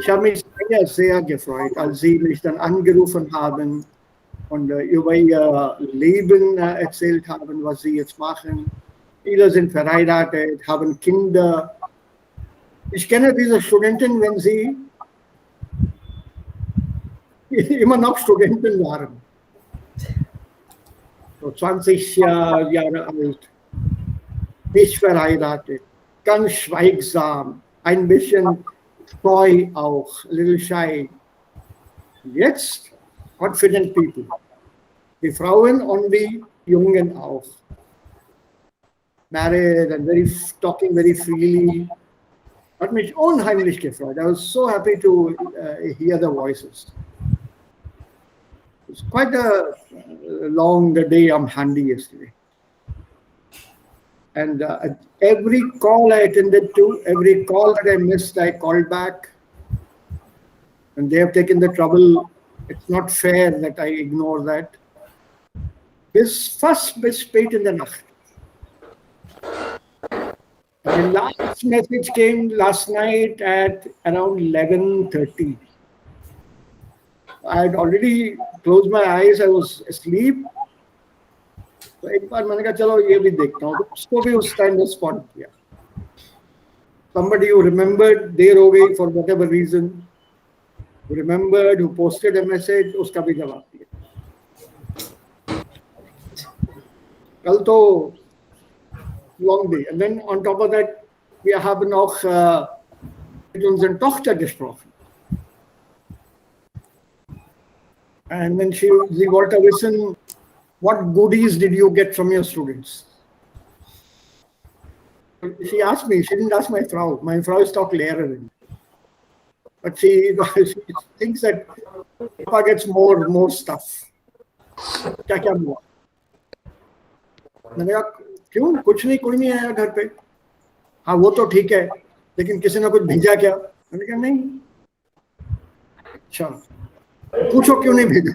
Ich habe mich sehr gefreut, als Sie mich dann angerufen haben und über Ihr Leben erzählt haben, was Sie jetzt machen. Viele sind verheiratet, haben Kinder. Ich kenne diese Studentin, wenn sie immer noch Studenten waren. So 20 Jahre alt, nicht verheiratet, ganz schweigsam, ein bisschen scheu auch, a little shy. Jetzt confident people. Die Frauen und die Jungen auch. Married and talking very freely. Hat mich unheimlich gefreut. I was so happy to hear the voices. It's quite a long day on handy yesterday. And every call I attended to, every call that I missed, I called back. And they have taken the trouble. It's not fair that I ignore that. Bis fast bis spät in der Nacht. The last message came last night at around 11:30. I had already closed my eyes. I was asleep. तो एक बार मैंने कहा चलो ये भी देखता हूँ, उसको भी उस टाइम रिस्पॉन्ड किया. Somebody who remembered, देर हो गई for whatever reason, who remembered, who posted a message, उसका भी जवाब दिया. कल तो long day. And then on top of that, wir haben auch mit unserer Tochter gesprochen. And then sie wollte wissen, what goodies did you get from your students? She asked me, she didn't ask my Frau. My Frau is doch Lehrerin. But she thinks that Papa gets more stuff. क्या हुआ? मैंने कहा क्यों, कुछ नहीं, कोई नहीं आया घर पे. हाँ वो तो ठीक है, लेकिन किसी ने कुछ भेजा क्या? मैंने कहा नहीं. अच्छा, पूछो क्यों नहीं भेजा?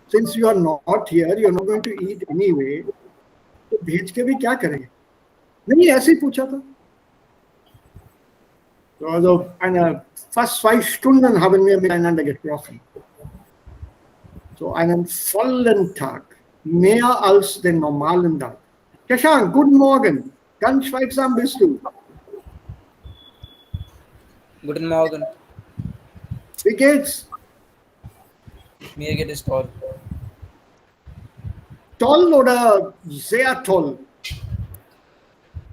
Since you are not here, you are not going to eat anyway, तो भेज के भी क्या करेंगे? नहीं, ऐसे ही पूछा था. Also fast 5 Stunden haben wir miteinander gesprochen. So einen vollen Tag. Mehr als den normalen Tag. Shashank, guten Morgen. Ganz schweigsam bist du. Guten Morgen. Wie geht's? Mir geht es toll. Toll oder sehr toll?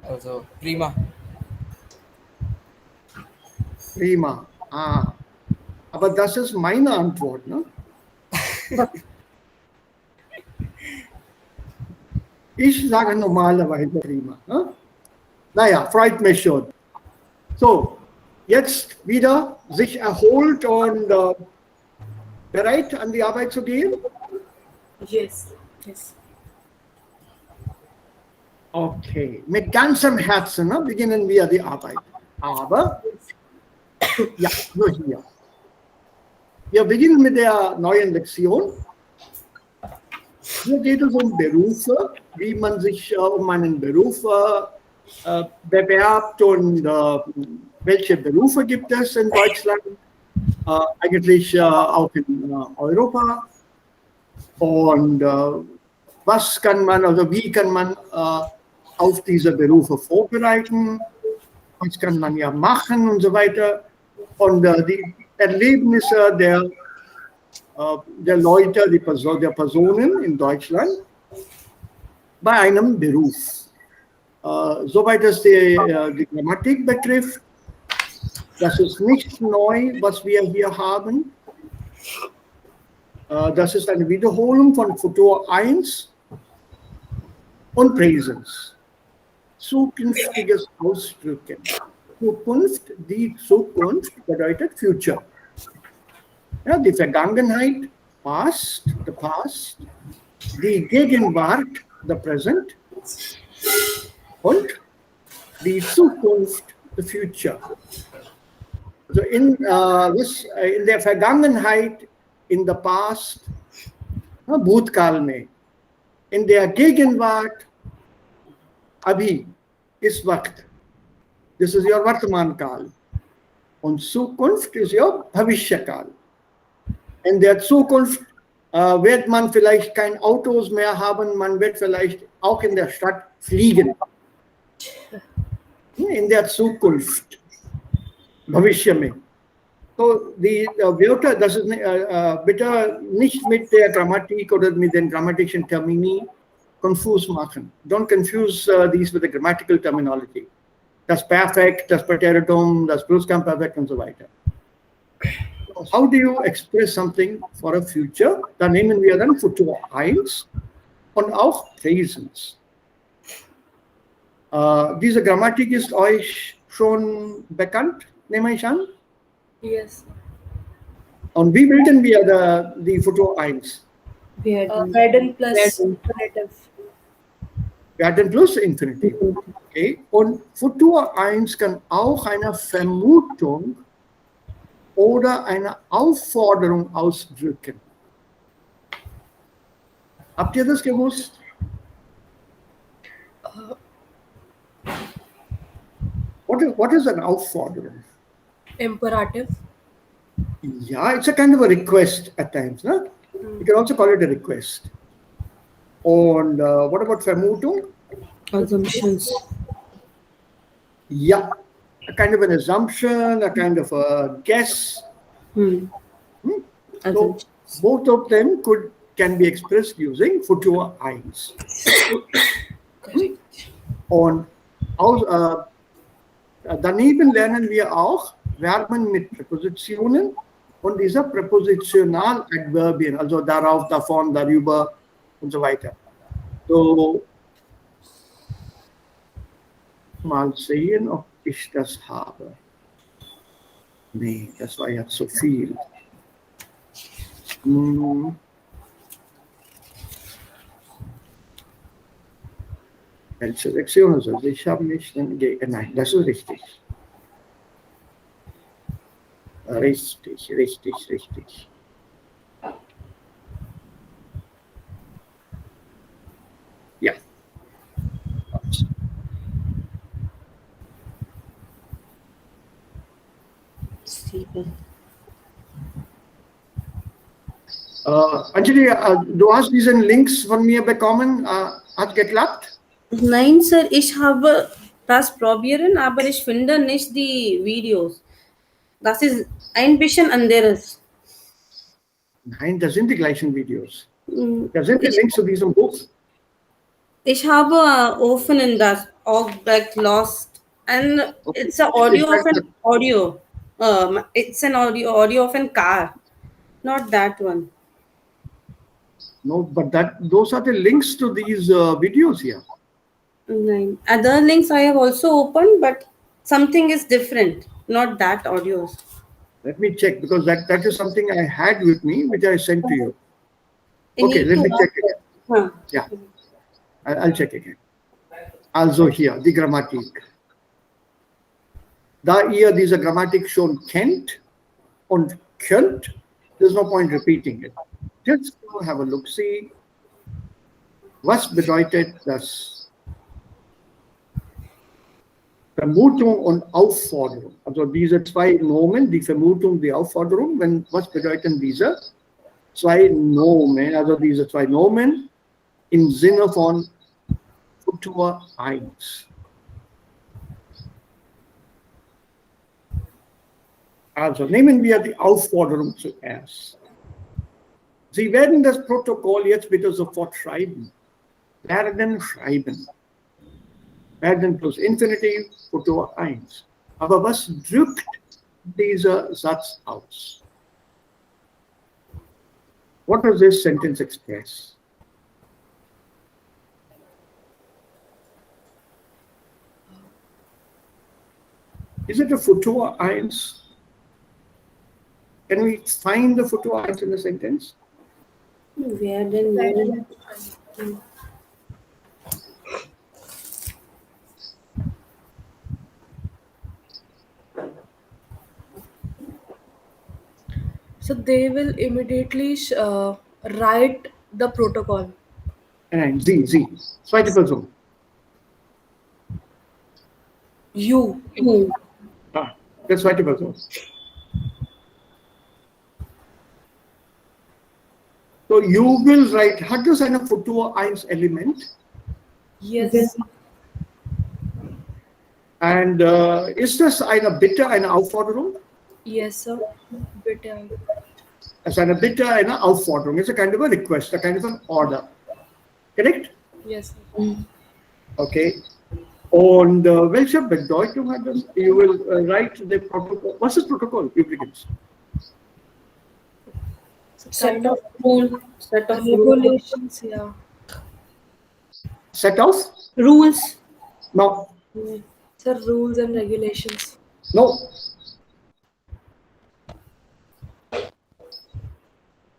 Also prima. Prima. Ah. Aber das ist meine Antwort, ne? Ich sage normalerweise prima. Ne? Naja, freut mich schon. So, jetzt wieder sich erholt und bereit, an die Arbeit zu gehen? Yes. Okay, mit ganzem Herzen beginnen wir die Arbeit. Aber, ja, nur hier. Wir beginnen mit der neuen Lektion. Hier geht es um Berufe, wie man sich um einen Beruf bewerbt und welche Berufe gibt es in Deutschland, eigentlich auch in Europa. Und was kann man, also wie kann man auf diese Berufe vorbereiten, was kann man ja machen und so weiter. Und die Erlebnisse der Leute, der Personen in Deutschland bei einem Beruf. Soweit es die Grammatik betrifft, das ist nicht neu, was wir hier haben. Das ist eine Wiederholung von Futur 1 und Präsens. Zukünftiges Ausdrücken. Zukunft, die Zukunft bedeutet Future. Ja, die Vergangenheit, past, the past, die Gegenwart, the present, und die Zukunft, the future. Also in der Vergangenheit, in the past, भूतकाल में, in der Gegenwart, अभी, इस वक्त, this is your वर्तमान काल. Und Zukunft ist ja Bhavishyakal. In der Zukunft wird man vielleicht keine Autos mehr haben, man wird vielleicht auch in der Stadt fliegen. In der Zukunft. Bhavishya mein. So, die Wörter, das ist bitte nicht mit der Grammatik oder mit den grammatischen Termini confuse machen. Don't confuse these with the grammatical terminology. Das Perfekt, das Präteritum, das Plusquamperfekt und so weiter. So, how do you express something for a future? Da nehmen wir dann Futur 1 und auch Presens. Diese Grammatik ist euch schon bekannt, nehme ich an? Yes. Und wie bilden wir die Futur 1? Werden plus infinitive. Werden plus Infinitiv. Okay. Und Futur 1 kann auch eine Vermutung oder eine Aufforderung ausdrücken. Habt ihr das gewusst? What is an Aufforderung? Imperative. Yeah, it's a kind of a request at times. No? You can also call it a request. And what about Vermutung? Assumptions. Yeah, a kind of an assumption, a kind of a guess. So Assumptions. both of them can be expressed using Futur 1. Und daneben lernen wir auch Verben mit Präpositionen und dieser Präpositionaladverbien, also darauf, davon, darüber und so weiter. So, mal sehen, ob ich das habe. Nee, das war ja zu viel. Welche Lektion ist das? Ich habe nicht. Nein, das ist richtig. Richtig. Ja. Anjali, du hast diesen Links von mir bekommen. Hat geklappt? Nein, Sir, ich habe das probieren, aber ich finde nicht die Videos. Das ist ein bisschen anderes. Nein, das sind die gleichen Videos. Da sind die Links zu diesem Buch. Ich habe offen in das Object Lost and it's an audio of an audio. It's an audio of a car, not that one. No, but those are the links to these videos here. Nine. Other links I have also opened, but something is different, not that audios. Let me check because that is something I had with me, which I sent to you. Okay, let me check it. Yeah, I'll check again. Also hier, die Grammatik. Da ihr diese Grammatik schon kennt und könnt, there's no point repeating it. Just go have a look, see, was bedeutet das Vermutung und Aufforderung. Also diese zwei Nomen, die Vermutung, die Aufforderung, was bedeuten diese zwei Nomen, also diese zwei Nomen im Sinne von Futur 1. Also nehmen wir die Aufforderung zuerst. Sie werden das Protokoll jetzt bitte sofort schreiben. Werden schreiben. Werden plus Infinitiv, Futur 1. Aber was drückt dieser Satz aus? What does this sentence express? Is it a Futur 1? Can we find the Futur 1 in the sentence? Werden. So they will immediately write the protocol. Nein, Sie. Zweite Person. You. Das That's vertical zone. So you will write, hat das eine Futur 1 Element? Yes. And ist das eine Bitte, eine Aufforderung? Yes, sir. Bitte. As eine Bitte, eine Aufforderung. It's a kind of a request, a kind of an order. Correct? Yes, sir. Okay. Und welche Bedeutung hat das? You will write the protocol. What's the protocol übrigens? Set of rules. Set of Regulations, yeah. Set of? rules. No. Sir, rules and regulations. No.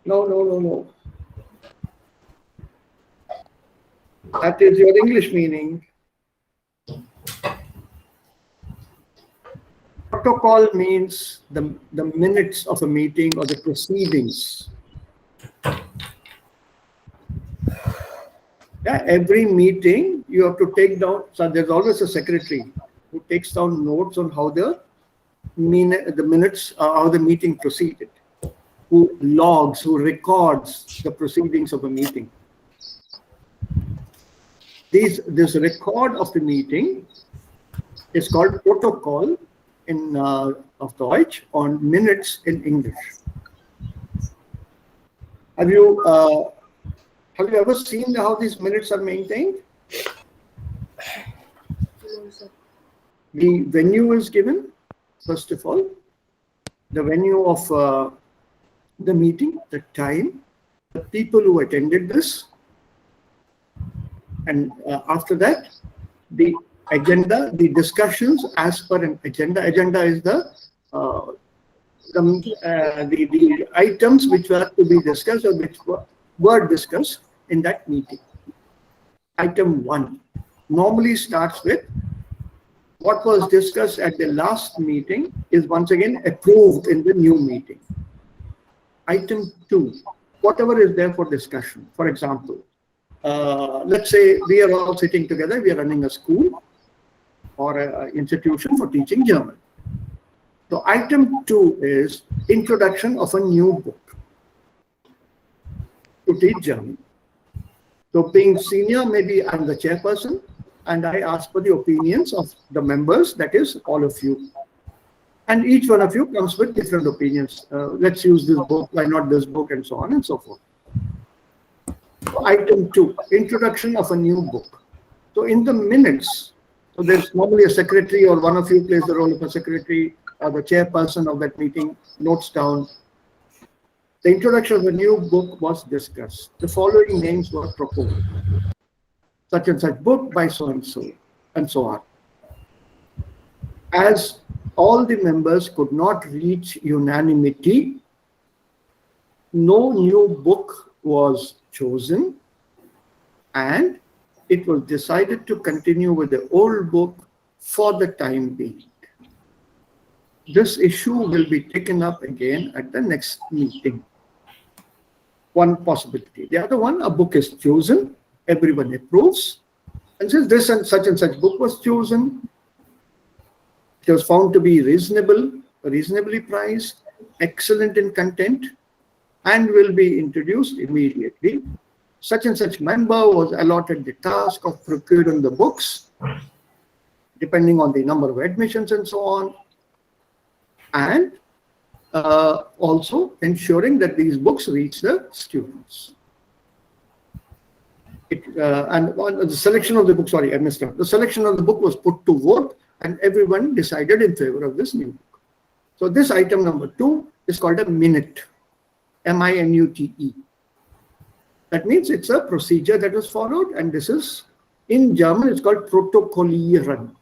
No. That is your English meaning. Protocol means the minutes of a meeting or the proceedings. Yeah, every meeting you have to take down, so there's always a secretary who takes down notes on how the minutes, how the meeting proceeded, who logs, who records the proceedings of a meeting. This record of the meeting is called protocol in of Deutsch, on minutes in English. Have you ever seen how these minutes are maintained? No, sir. The venue is given, first of all, the venue of the meeting, the time, the people who attended this, and after that, the agenda, the discussions as per an agenda. Agenda is the items which were to be discussed or which were discussed in that meeting. Item 1 normally starts with what was discussed at the last meeting is once again approved in the new meeting. Item 2, whatever is there for discussion. For example, let's say we are all sitting together, we are running a school or an institution for teaching German. So item 2 is introduction of a new book to teach German. So being senior, maybe I'm the chairperson and I ask for the opinions of the members, that is all of you. And each one of you comes with different opinions. Let's use this book, why not this book, and so on and so forth. Item 2, introduction of a new book. So in the minutes, so there's normally a secretary or one of you plays the role of a secretary or the chairperson of that meeting, notes down. The introduction of a new book was discussed. The following names were proposed. Such and such book by so and so on. As all the members could not reach unanimity, no new book was chosen, and it was decided to continue with the old book for the time being. This issue will be taken up again at the next meeting. One possibility. The other one, a book is chosen, everyone approves, and since this and such book was chosen, it was found to be reasonably priced, excellent in content, and will be introduced immediately. Such and such member was allotted the task of procuring the books, depending on the number of admissions and so on, and also ensuring that these books reach the students. And the selection of the book, sorry, I missed out. The selection of the book was put to vote, and everyone decided in favor of this new book. So this item number 2 is called a minute, M-I-N-U-T-E. That means it's a procedure that is followed, and this is, in German, it's called protokollieren.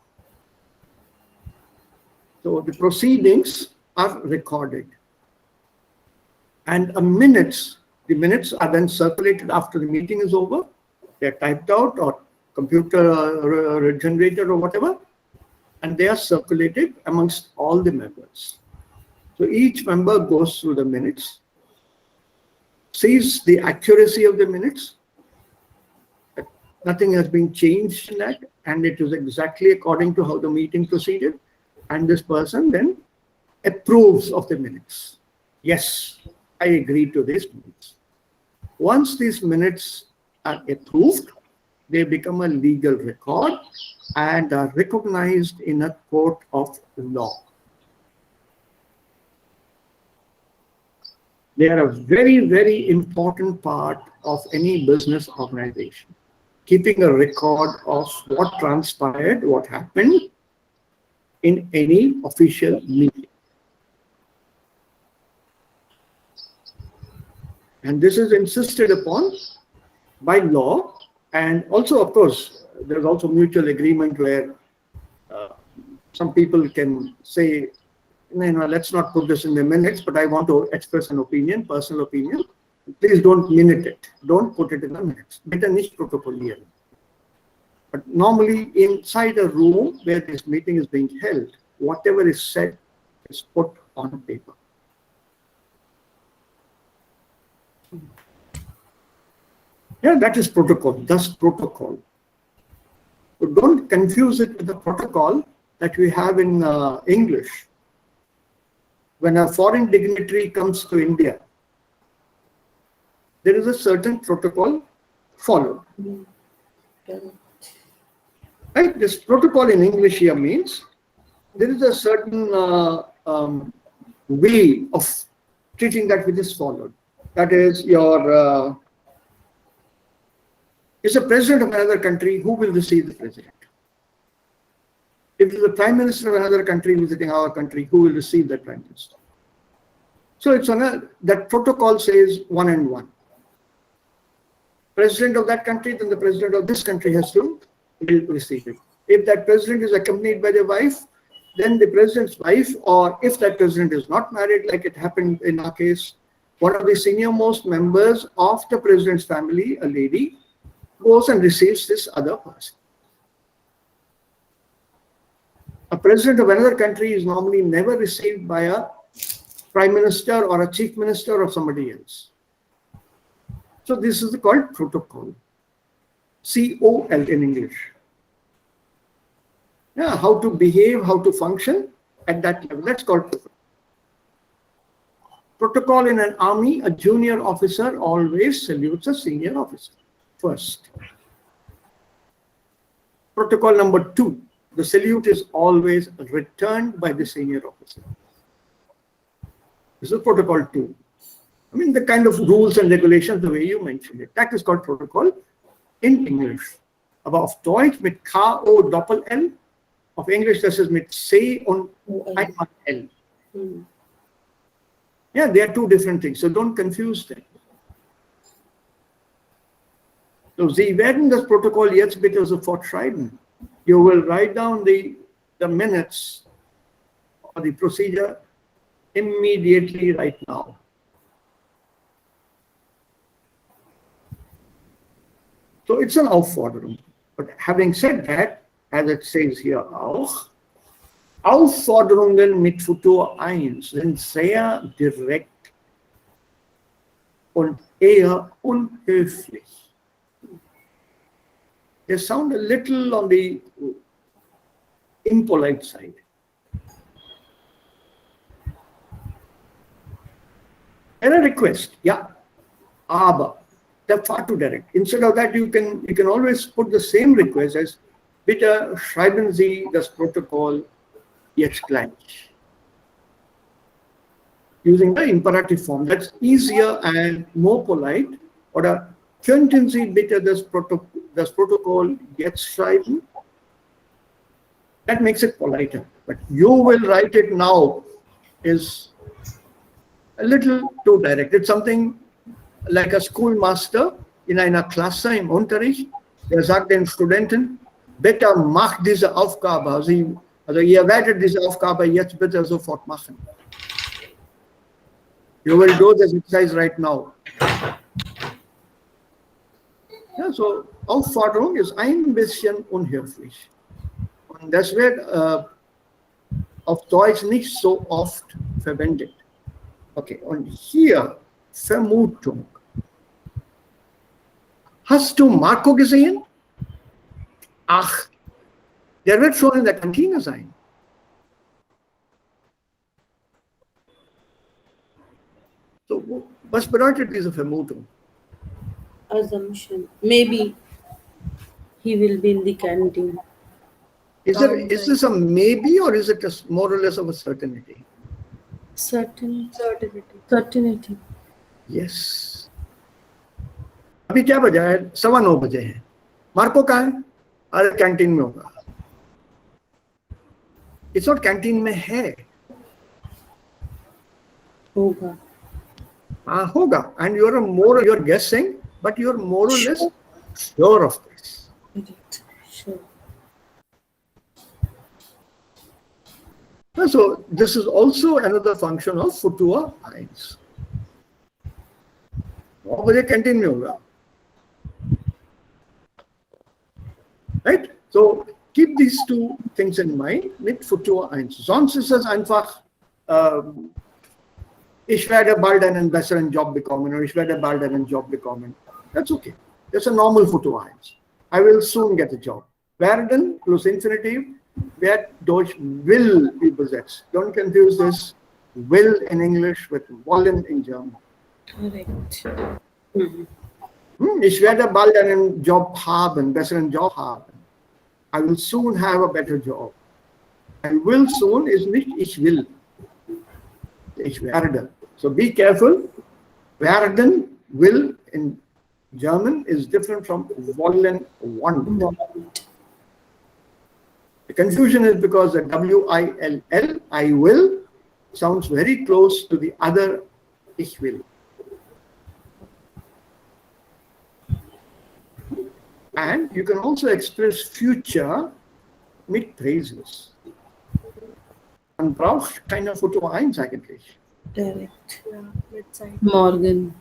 So the proceedings are recorded. And the minutes are then circulated after the meeting is over. They're typed out or computer generated or whatever, and they are circulated amongst all the members. So each member goes through the minutes, sees the accuracy of the minutes, that nothing has been changed in that, and it is exactly according to how the meeting proceeded. And this person then approves of the minutes. Yes, I agree to these minutes. Once these minutes are approved, they become a legal record and are recognized in a court of law. They are a very, very important part of any business organization. Keeping a record of what transpired, what happened in any official meeting. And this is insisted upon by law, and also, of course, there's also mutual agreement where some people can say, let's not put this in the minutes, but I want to express an opinion, personal opinion. Please don't minute it. Don't put it in the minutes. Bitte nicht protokollieren. But normally inside a room where this meeting is being held, whatever is said is put on paper. Yeah, that is protocol. That's protocol. So don't confuse it with the protocol that we have in English. When a foreign dignitary comes to India, there is a certain protocol followed. Right? This protocol in English here means there is a certain way of treating that which is followed. That is, your is a president of another country, who will receive the president? If it is the prime minister of another country visiting our country, who will receive that prime minister? So it's on that protocol says 1 and 1. President of that country, then the president of this country has to receive it. If that president is accompanied by the wife, then the president's wife, or if that president is not married, like it happened in our case, one of the senior most members of the president's family, a lady, goes and receives this other person. A president of another country is normally never received by a prime minister or a chief minister or somebody else. So this is called protocol. COL in English. Yeah, how to behave, how to function at that level. That's called protocol. Protocol in an army, a junior officer always salutes a senior officer first. Protocol number 2, the salute is always returned by the senior officer. This is protocol 2. I mean, the kind of rules and regulations, the way you mentioned it, that is called protocol in English. Aber auf Deutsch mit K-O Doppel-L, auf Englisch das ist mit C und einmal L. Yeah, they are two different things, so don't confuse them. So, Sie werden das Protokoll jetzt bitte sofort schreiben. You will write down the minutes or the procedure immediately right now. So it's an Aufforderung. But having said that, as it says here auch, Aufforderungen mit Futur 1 sind sehr direkt und eher unhöflich. They sound a little on the impolite side. And a request, yeah, aber, they're far too direct. Instead of that, you can always put the same request as, bitte schreiben Sie das Protokoll jetzt gleich. Using the imperative form, that's easier and more polite. Oder könnten Sie bitte das Protokoll jetzt schreiben? That makes it politer. But you will write it now is a little too direct. It's something like a schoolmaster in einer Klasse im Unterricht, der sagt den Studenten, bitte mach diese Aufgabe. Also ihr werdet diese Aufgabe jetzt bitte sofort machen. You will do this exercise right now. Ja, so Aufforderung ist ein bisschen unhöflich. Und das wird auf Deutsch nicht so oft verwendet. Okay, und hier Vermutung. Hast du Marco gesehen? Ach, der wird schon in der Kantine sein. So, was bedeutet diese Vermutung? Assumption. Maybe he will be in the canteen. Is this a maybe or is it more or less of a certainty? Certainty. Yes. अभी क्या बजा है? 9:15 बजे हैं. Marco कहाँ है? अरे canteen में होगा. It's not कैंटीन में है. Hoga. Hoga. And you're guessing, but you're more or less sure of this. Sure. So this is also another function of Futua 1. 9 बजे कैंटीन में होगा. Right? So keep these two things in mind mit Futur 1. Sonst ist es einfach, ich werde bald einen besseren Job bekommen oder ich werde bald einen Job bekommen. That's okay. That's a normal Futur 1. I will soon get a job. Werden plus Infinitiv wird durch will übersetzt. Don't confuse this will in English with wollen in German. Correct. Ich werde bald einen Job haben, besseren Job haben. I will soon have a better job. And will soon is nicht ich will. Ich werde. So be careful. Werden, will in German is different from wollen, want. The confusion is because the W-I-L-L, I will, sounds very close to the other ich will. And you can also express future mit Präsens. Man braucht keine Futur 1 eigentlich. Direkt. Ja, mit Zeit. Morgen.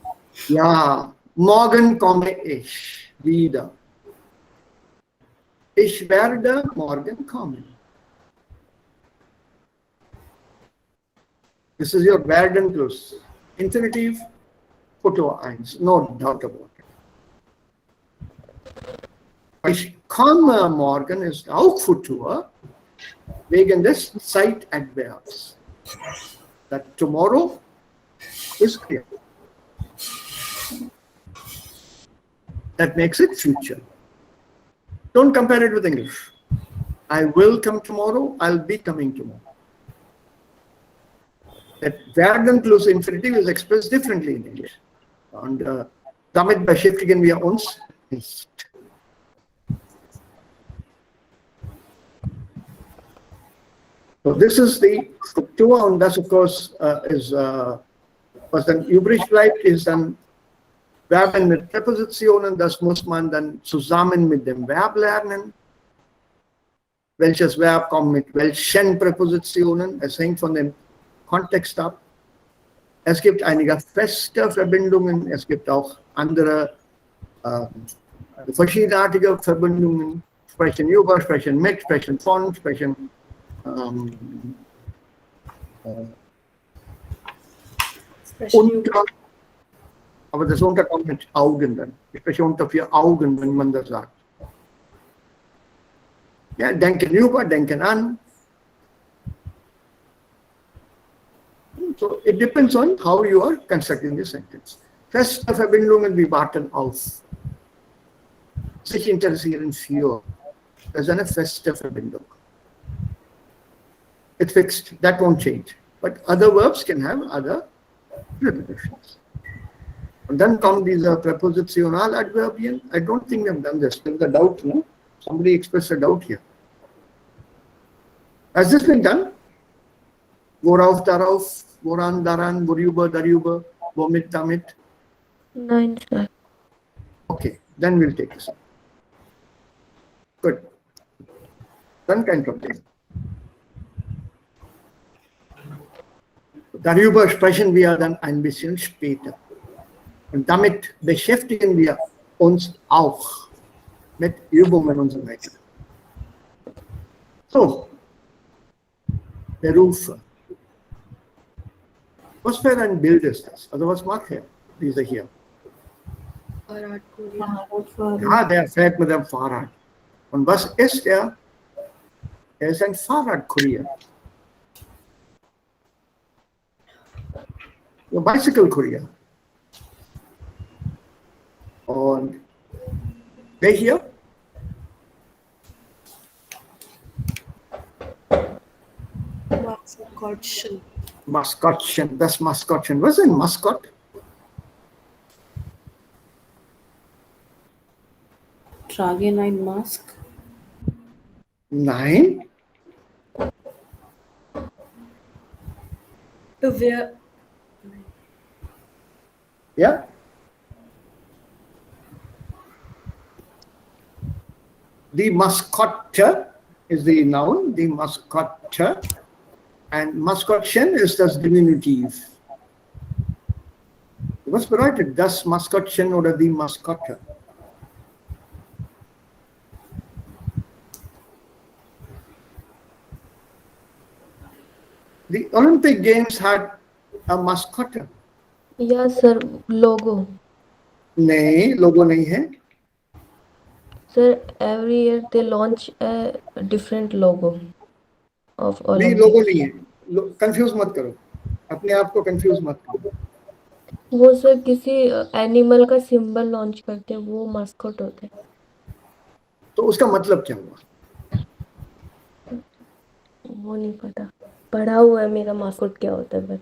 Ja, morgen komme ich wieder. Ich werde morgen kommen. This is your werden plus Infinitiv, Futur 1. No doubt about it. Ich komme morgen ist auch Futur wegen des Zeitadverbs. That tomorrow is clear. That makes it future. Don't compare it with English. I will come tomorrow, I'll be coming tomorrow. That werden plus Infinitiv is expressed differently in English. Und damit beschäftigen wir uns nicht. So this is the Struktur und das of course was dann übrig bleibt, ist dann Verben mit Präpositionen. Das muss man dann zusammen mit dem Verb lernen. Welches Verb kommt mit welchen Präpositionen? Es hängt von dem Kontext ab. Es gibt einige feste Verbindungen, es gibt auch andere verschiedenartige Verbindungen. Sprechen über, sprechen mit, sprechen von, sprechen unter, aber das unter kommt mit Augen dann. Ich spreche unter 4 Augen, wenn man das sagt. Ja, denken über, denken an. So it depends on how you are constructing the sentence. Feste Verbindungen, wir warten auf. Sich interessieren für. Das ist eine feste Verbindung. It's fixed. That won't change. But other verbs can have other prepositions. Und dann kommen diese Präpositionaladverbien. I don't think we have done this. There's a doubt, no? Somebody expressed a doubt here. Has this been done? Worauf, darauf, woran, daran, worüber, darüber, womit, damit? Nein, sir. Okay, then we'll take this up. Good. Dann kein Problem. Darüber sprechen wir dann ein bisschen später. Und damit beschäftigen wir uns auch mit Übungen und so weiter. So, Berufe. Was für ein Bild ist das? Also was macht er, dieser hier? Fahrradkurier. Ja, der fährt mit dem Fahrrad. Und was ist er? Er ist ein Fahrradkurier. bicycle courier. Und wer hier? Maskottchen. Maskottchen, das Maskottchen. Was ist ein Maskott? Tragen ein Mask. Nein. Wer? Ja? Die Maskottche is the noun, die Maskottche. And Maskottchen ist das Diminutiv. Was bedeutet das Maskottchen oder die Maskottche? The Olympic Games had a mascot. या sir लोगो नहीं, लोगो नहीं है. Sir every year they launch a different logo of नहीं, Olympic. लोगो नहीं है. Confuse मत करो, अपने आप को कंफ्यूज मत करो. वो सर किसी एनिमल का सिंबल लॉन्च करते हैं, वो मास्कॉट होता है. तो उसका मतलब क्या हुआ? वो नहीं पता, पढ़ा हुआ है मेरा मास्कॉट क्या होता है.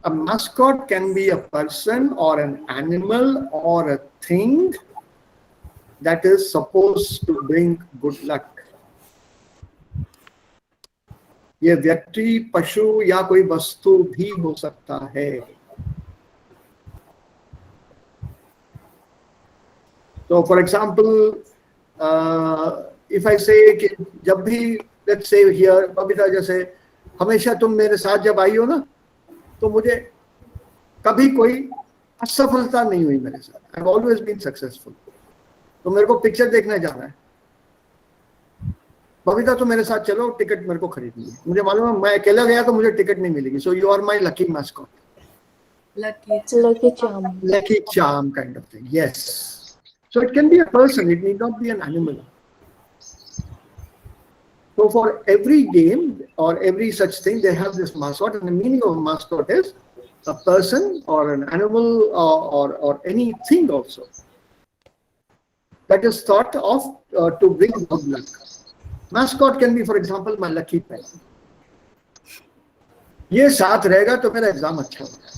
A mascot can be a person or an animal or a thing that is supposed to bring good luck. ये व्यक्ति, पशु या कोई वस्तु भी हो सकता है. So for example, if I say कि जब भी, let's say here, बबीता जैसे हमेशा तुम मेरे साथ जब आई हो ना, तो मुझे कभी कोई असफलता नहीं हुई मेरे साथ. I've always been successful. तो मेरे को पिक्चर देखने जाना है, बबीता तो मेरे साथ चलो, टिकट मेरे को खरीदनी है. मुझे मालूम है मैं अकेला गया तो मुझे टिकट नहीं मिलेगी. So you are my lucky mascot. Lucky charm. Lucky charm kind of thing. Yes. So it can be a person, it need not be an animal. So for every game or every such thing, they have this mascot, and the meaning of mascot is a person or an animal or anything also that is thought of to bring good luck. Mascot can be, for example, my lucky pen. ये साथ रहेगा तो मेरा exam अच्छा होगा.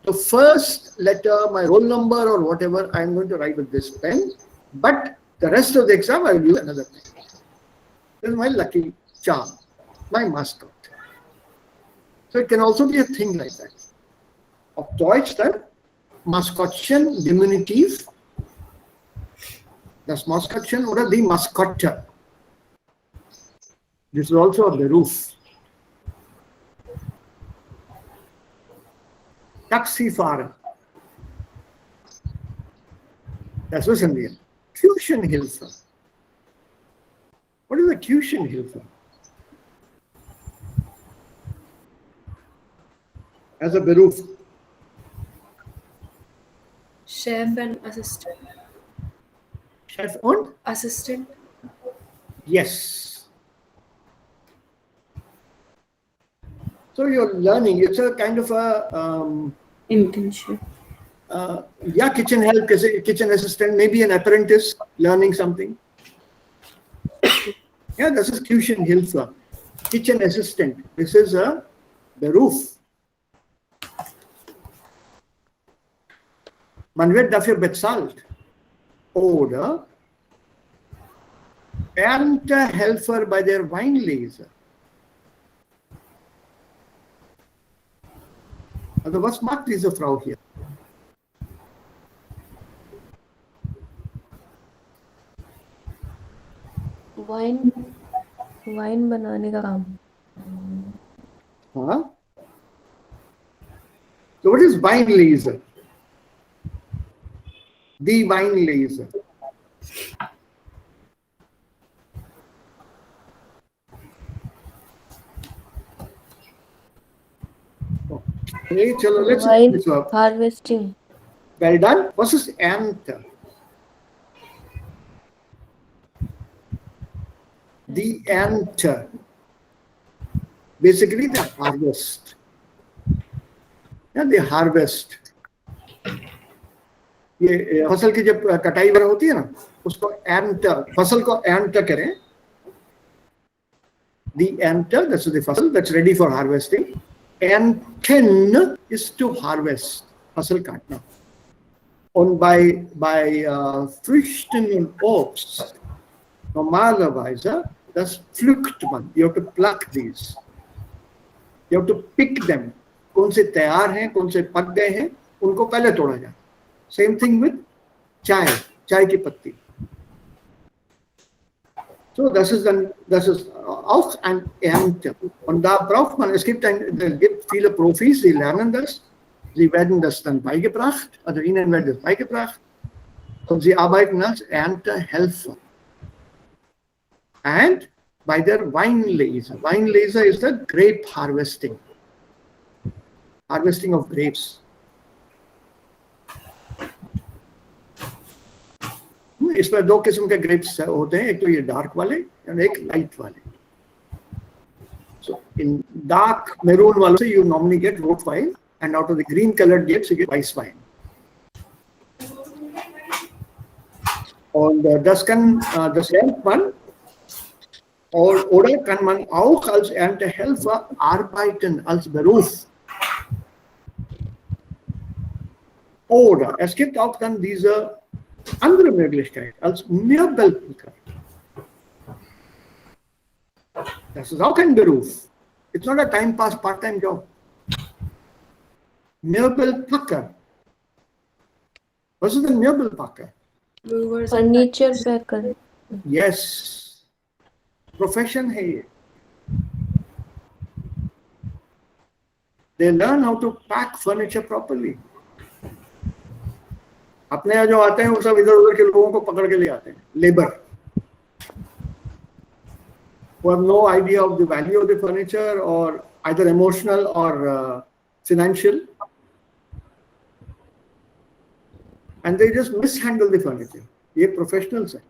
So first letter, my roll number or whatever, I am going to write with this pen, but the rest of the exam I will use another pen. This is my lucky charm, my mascot. So it can also be a thing like that. Auf Deutsch dann Maskottchen, Diminutiv, das Maskottchen oder die Maskottche. This is also a Beruf. Taxifahrer. Das wissen wir. Küchenhilfe. What is a Küchenhilfe? As a Beruf. Chef and assistant. Chef und? Assistant. Yes. So you're learning. It's a kind of a Internship. yeah, kitchen help, kitchen assistant, maybe an apprentice learning something. Yeah, this is Küchenhilfe, kitchen assistant. This is a Beruf. Man wird dafür bezahlt. Oder Erntehelfer bei der Weinlese. Also was macht diese Frau hier? Wine बनाने का काम. Huh? So what is Weinlese? Die Weinlese. Okay, chalo, let's Wine this up. harvesting. Well done. What is Ernte? Die Ernte. Basically, they harvest. Yeah, they harvest. ये फसल की जब कटाई वगैरह होती है ना, उसको enter, फसल को enter करें. The enter, that's the फसल that's ready for harvesting. And ten is to harvest, फसल काटना. Und bei Früchten und Obst normalerweise, das pflückt man. You have to pluck these. You have to pick them. कौन से तैयार हैं, कौन से पक गए हैं, उनको पहले तोड़ा जाए. Same thing with चाय की पत्ती. So das ist auch ein Ernte. Und da braucht man, es gibt viele Profis, die lernen das. Sie werden das dann beigebracht, also ihnen wird das beigebracht. Und sie arbeiten als Erntehelfer. And by their Weinlese. Weinlese is the grape harvesting. Harvesting of grapes. इसमें दो किस्म के grapes होते हैं, एक तो ये dark वाले और एक light वाले. So in dark maroon वालों से you normally get rot wine, and out of the green colored grapes you get white wine. Und das lernt man, oder kann man auch als Erntehelfer arbeiten, als Beruf. Oder es gibt auch dann diese andere Möglichkeit, als Möbelpicker. Das ist auch ein Beruf. It's not a time pass, part-time job. Möbelpacker. Was ist ein Möbelpacker? Movers. Furniture packer. Yes. Profession है ये. They learn how to pack furniture properly. अपने यहाँ जो आते हैं वो सब इधर उधर के लोगों को पकड़ के ले आते हैं. Labor. Who have no idea of the value of the furniture, or either emotional or financial. And they just mishandle the furniture. ये professionals हैं.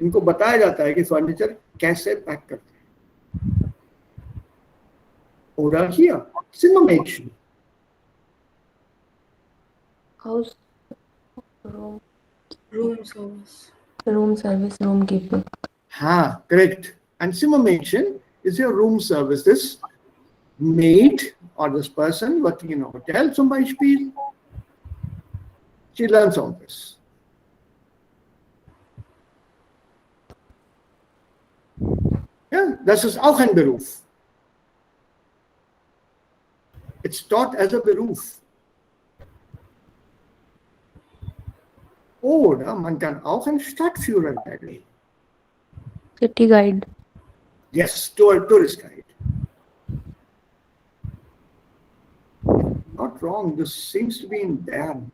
इनको बताया जाता है कि furniture कैसे पैक करते हैं. Oder hier, Zimmermädchen. House room Room service. Service room keeping. Ha, correct. And Zimmermädchen is your room service. This maid or this person working in a hotel zum Beispiel, she learns all this. Ja, das ist auch ein Beruf. It's taught as a Beruf. Oder man kann auch ein Stadtführer werden. City guide. Yes, tourist guide. Not wrong, this seems to be in Bern.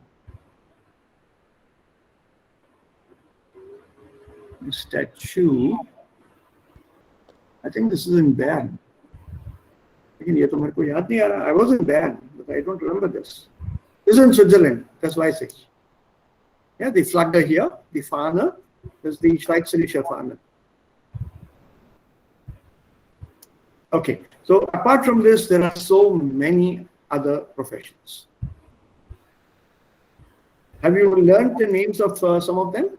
The statue, I think this is in Bern. लेकिन ये तो मेरे को याद नहीं आ रहा. I was in Bern, but I don't remember this. This is in Switzerland, that's why I say. Yeah, the Flagge here, the Fahne, this is the Schweizerische Fahne. Okay, so apart from this, there are so many other professions. Have you learned the names of some of them?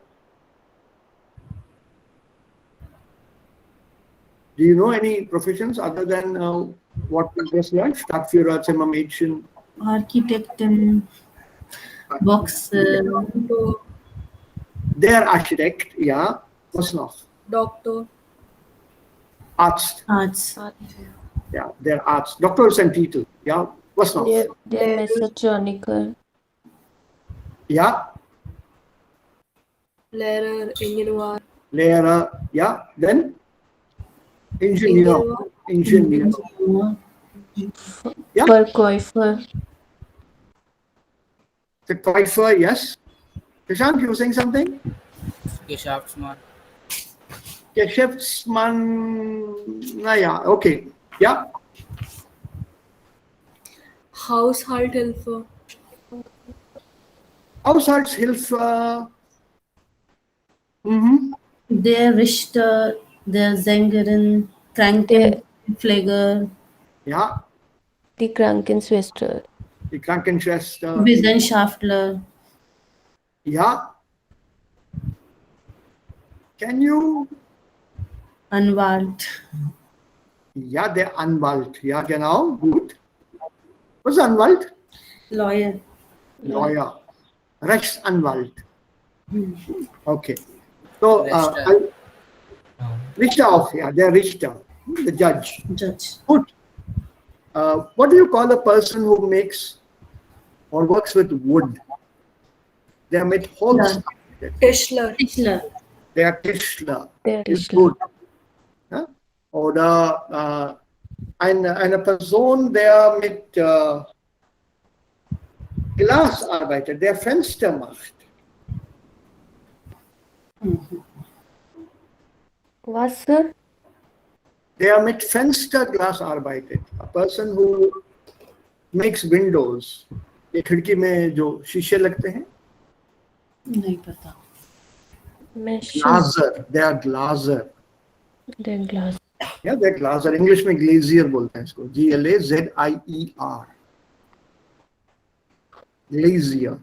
Do you know any professions other than what we just learned? Stadtführer, Zimmermädchen. Architect, Boxer, Der Architekt, ja. Was noch? Doctor. Arzt. Arts, Ja, der Arzt. Doktor ist ein Titel. Ja, was noch? der Mechatroniker. Ja, Lehrer. Engineer. Lehrer. Ja, then? Ingenieur. Ingenieur. Ja, Verkäufer. Verkäufer, yes. Prashant, you were saying something? Geschäftsmann. Geschäftsmann, naja, okay. Ja, Haushalthelfer. Haushaltshilfe. Mhm. der Richter, der Sängerin, Kranken, Flagger, Ja, Die Krankenschwester. die Krankenschwester. Wissenschaftler, Ja. Can you? Anwalt, Ja, der Anwalt. Ja, genau. Gut. Was ist Anwalt? Lawyer, Lawyer. Rechtsanwalt. Okay. So, Richter. Richter auch, ja, der Richter. The judge. Judge, Good. What do you call a person who makes or works with wood? They are made holes. Tischler. Tischler, They are Tischler. Der Is Tischler. good. Ja? Oder eine Person, der mit Glas arbeitet, der Fenster macht. Was, sir? Der mit Fensterglas arbeitet. A person who makes windows. ये खिड़की में जो शीशे लगते हैं. नहीं पता. Measure. Glazer. They are glazer. Der Glas. Yeah, they're glazer. English में glazier बोलते हैं इसको. Glazier. Glazier.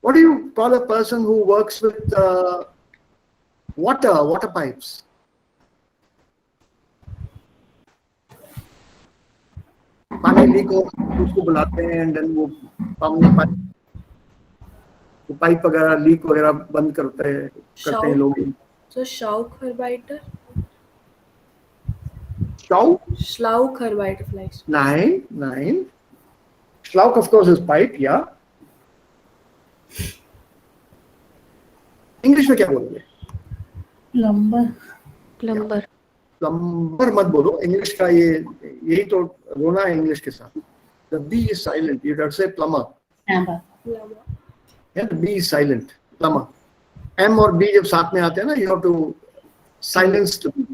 What do you call a person who works with water pipes? पानी लीक हो उसको बुलाते हैं एंड देन वो पाइप वगैरह लीक वगैरह बंद करते हैं लोग. So Schaucharbeiter? Schlaucharbeiter vielleicht. Nein. Schlauch, of course, is pipe, yeah. English में क्या बोलोगे? Plumber. Plumber मत बोलो. English का यही तो रोना है English के साथ. The B is silent. You have to say plumber. Plumber. Yeah, the B is silent. Plumber. M और B जब साथ में आते हैं ना, you have to silence the B.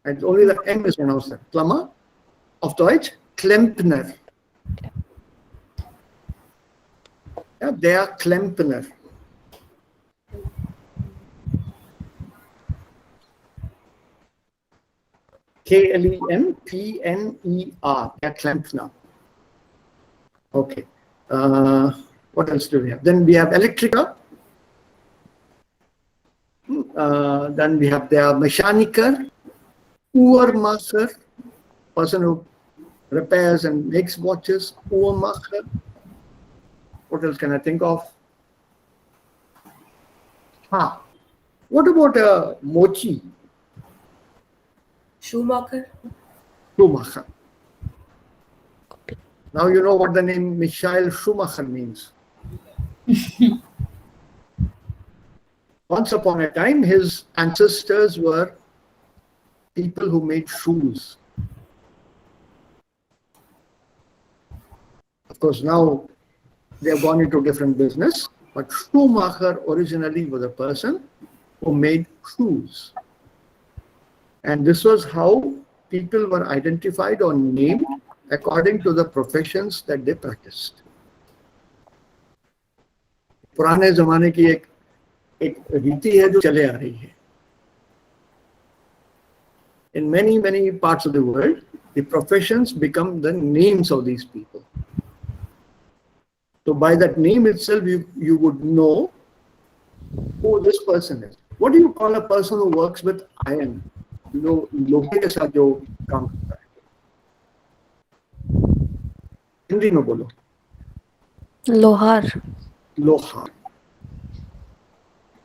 And only the M is pronounced. Plumber. Auf Deutsch, Klempner. Yeah, they are Klempner. Klemper. They are Klempner. Okay. What else do we have? Then we have Electriker. Then we have their Mechaniker, Uhrmacher, person who repairs and makes watches, Uhrmacher. What else can I think of? What about Mochi? Schuhmacher? Schumacher. Now you know what the name Michael Schumacher means. Once upon a time, his ancestors were people who made shoes. Of course, now they have gone into different business, but Schumacher originally was a person who made shoes. And this was how people were identified or named according to the professions that they practiced. पुराने जमाने की एक रीति है जो चले आ रही है. In many parts of the world, the professions become the names of these people. So by that name itself, you would know who this person is. What do you call a person who works with iron? लोहे के साथ जो काम करता है. हिंदी में बोलो. Lohar.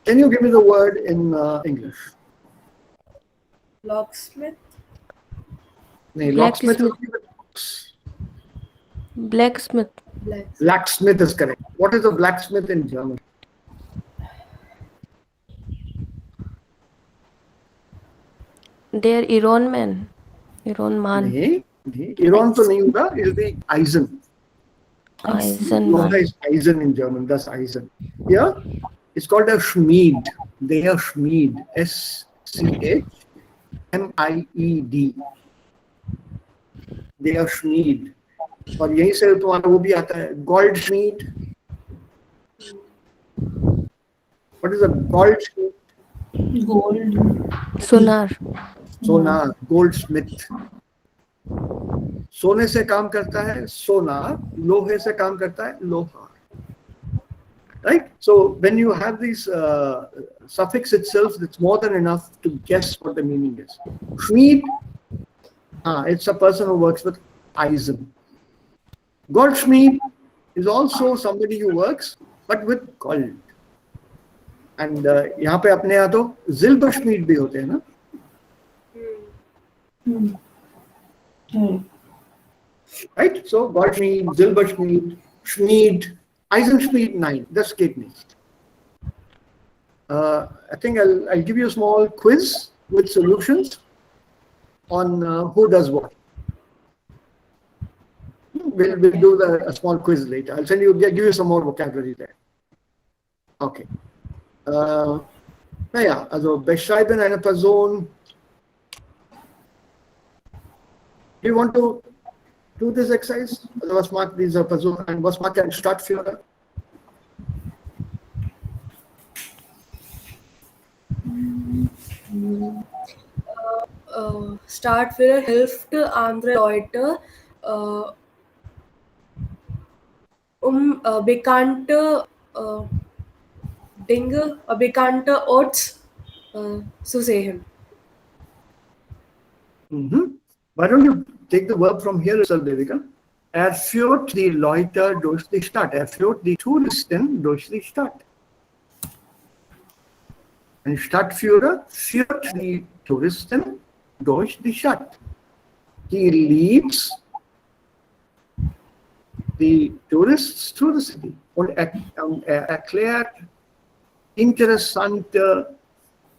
Can you give me the word in English? Locksmith? Locksmith. Blacksmith. Blacksmith is correct. What is a blacksmith in German? Der Ironman. Ironman. नहीं, Iron तो नहीं होगा. It will be Eisen. Eisenman. Is Eisen in German. That's Eisen. Yeah, it's called a Schmied. They are Schmied. SCHMIED. They are Schmied. और यहीं से तुम्हारा वो भी आता है Goldschmied. What is a Goldschmied? Gold. Sonar. Sonar, goldsmith. सोने से काम करता है सोनार, लोहे से काम करता है लोहार. Right? So when you have these suffix itself, it's more than enough to guess what the meaning is. Schmied, it's a person who works with eisen. Goldschmied is also somebody who works, but with gold. And यहाँ पे अपने यहाँ तो Silberschmied भी होते हैं ना? Right? So Goldschmied, Silberschmied, Schmied, Eisenschmied, nein, das geht nicht. I think I'll give you a small quiz with solutions on who does what. We'll do a small quiz later. I'll give you some more vocabulary there. Okay. Naja, also beschreiben eine Person. Do you want to do this exercise? Also was mag diese Person und was mag ein Stadtführer? Stadtführer hilft andere Leute, bekannte Dinge, bekannte Orts zu sehen. Why don't you take the verb from here itself, Devika? Führt die Leute durch die Stadt. Führt die Touristen durch die Stadt. Ein Stadtführer führt die Touristen durch die Stadt. He leads the tourists to the city. Und erklärt interessante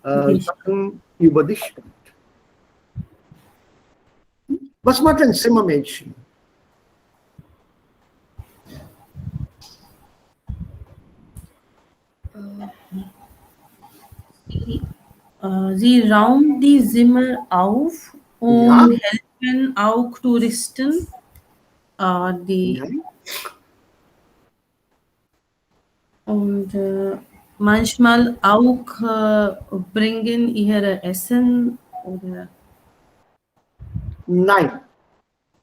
Sachen über die Stadt. Was macht ein Zimmermädchen? Sie räumt die Zimmer auf und helfen auch Touristen, und manchmal auch bringen ihre Essen oder. Nein,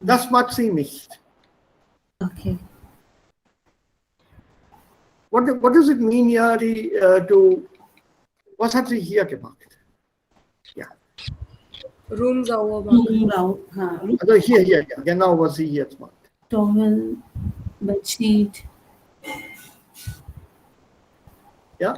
das macht sie nicht. Okay. What does it mean here was hat sie hier gemacht? Ja. Room sauber machen. Also hier, genau was sie jetzt macht. Towel, Bedsheet. Ja.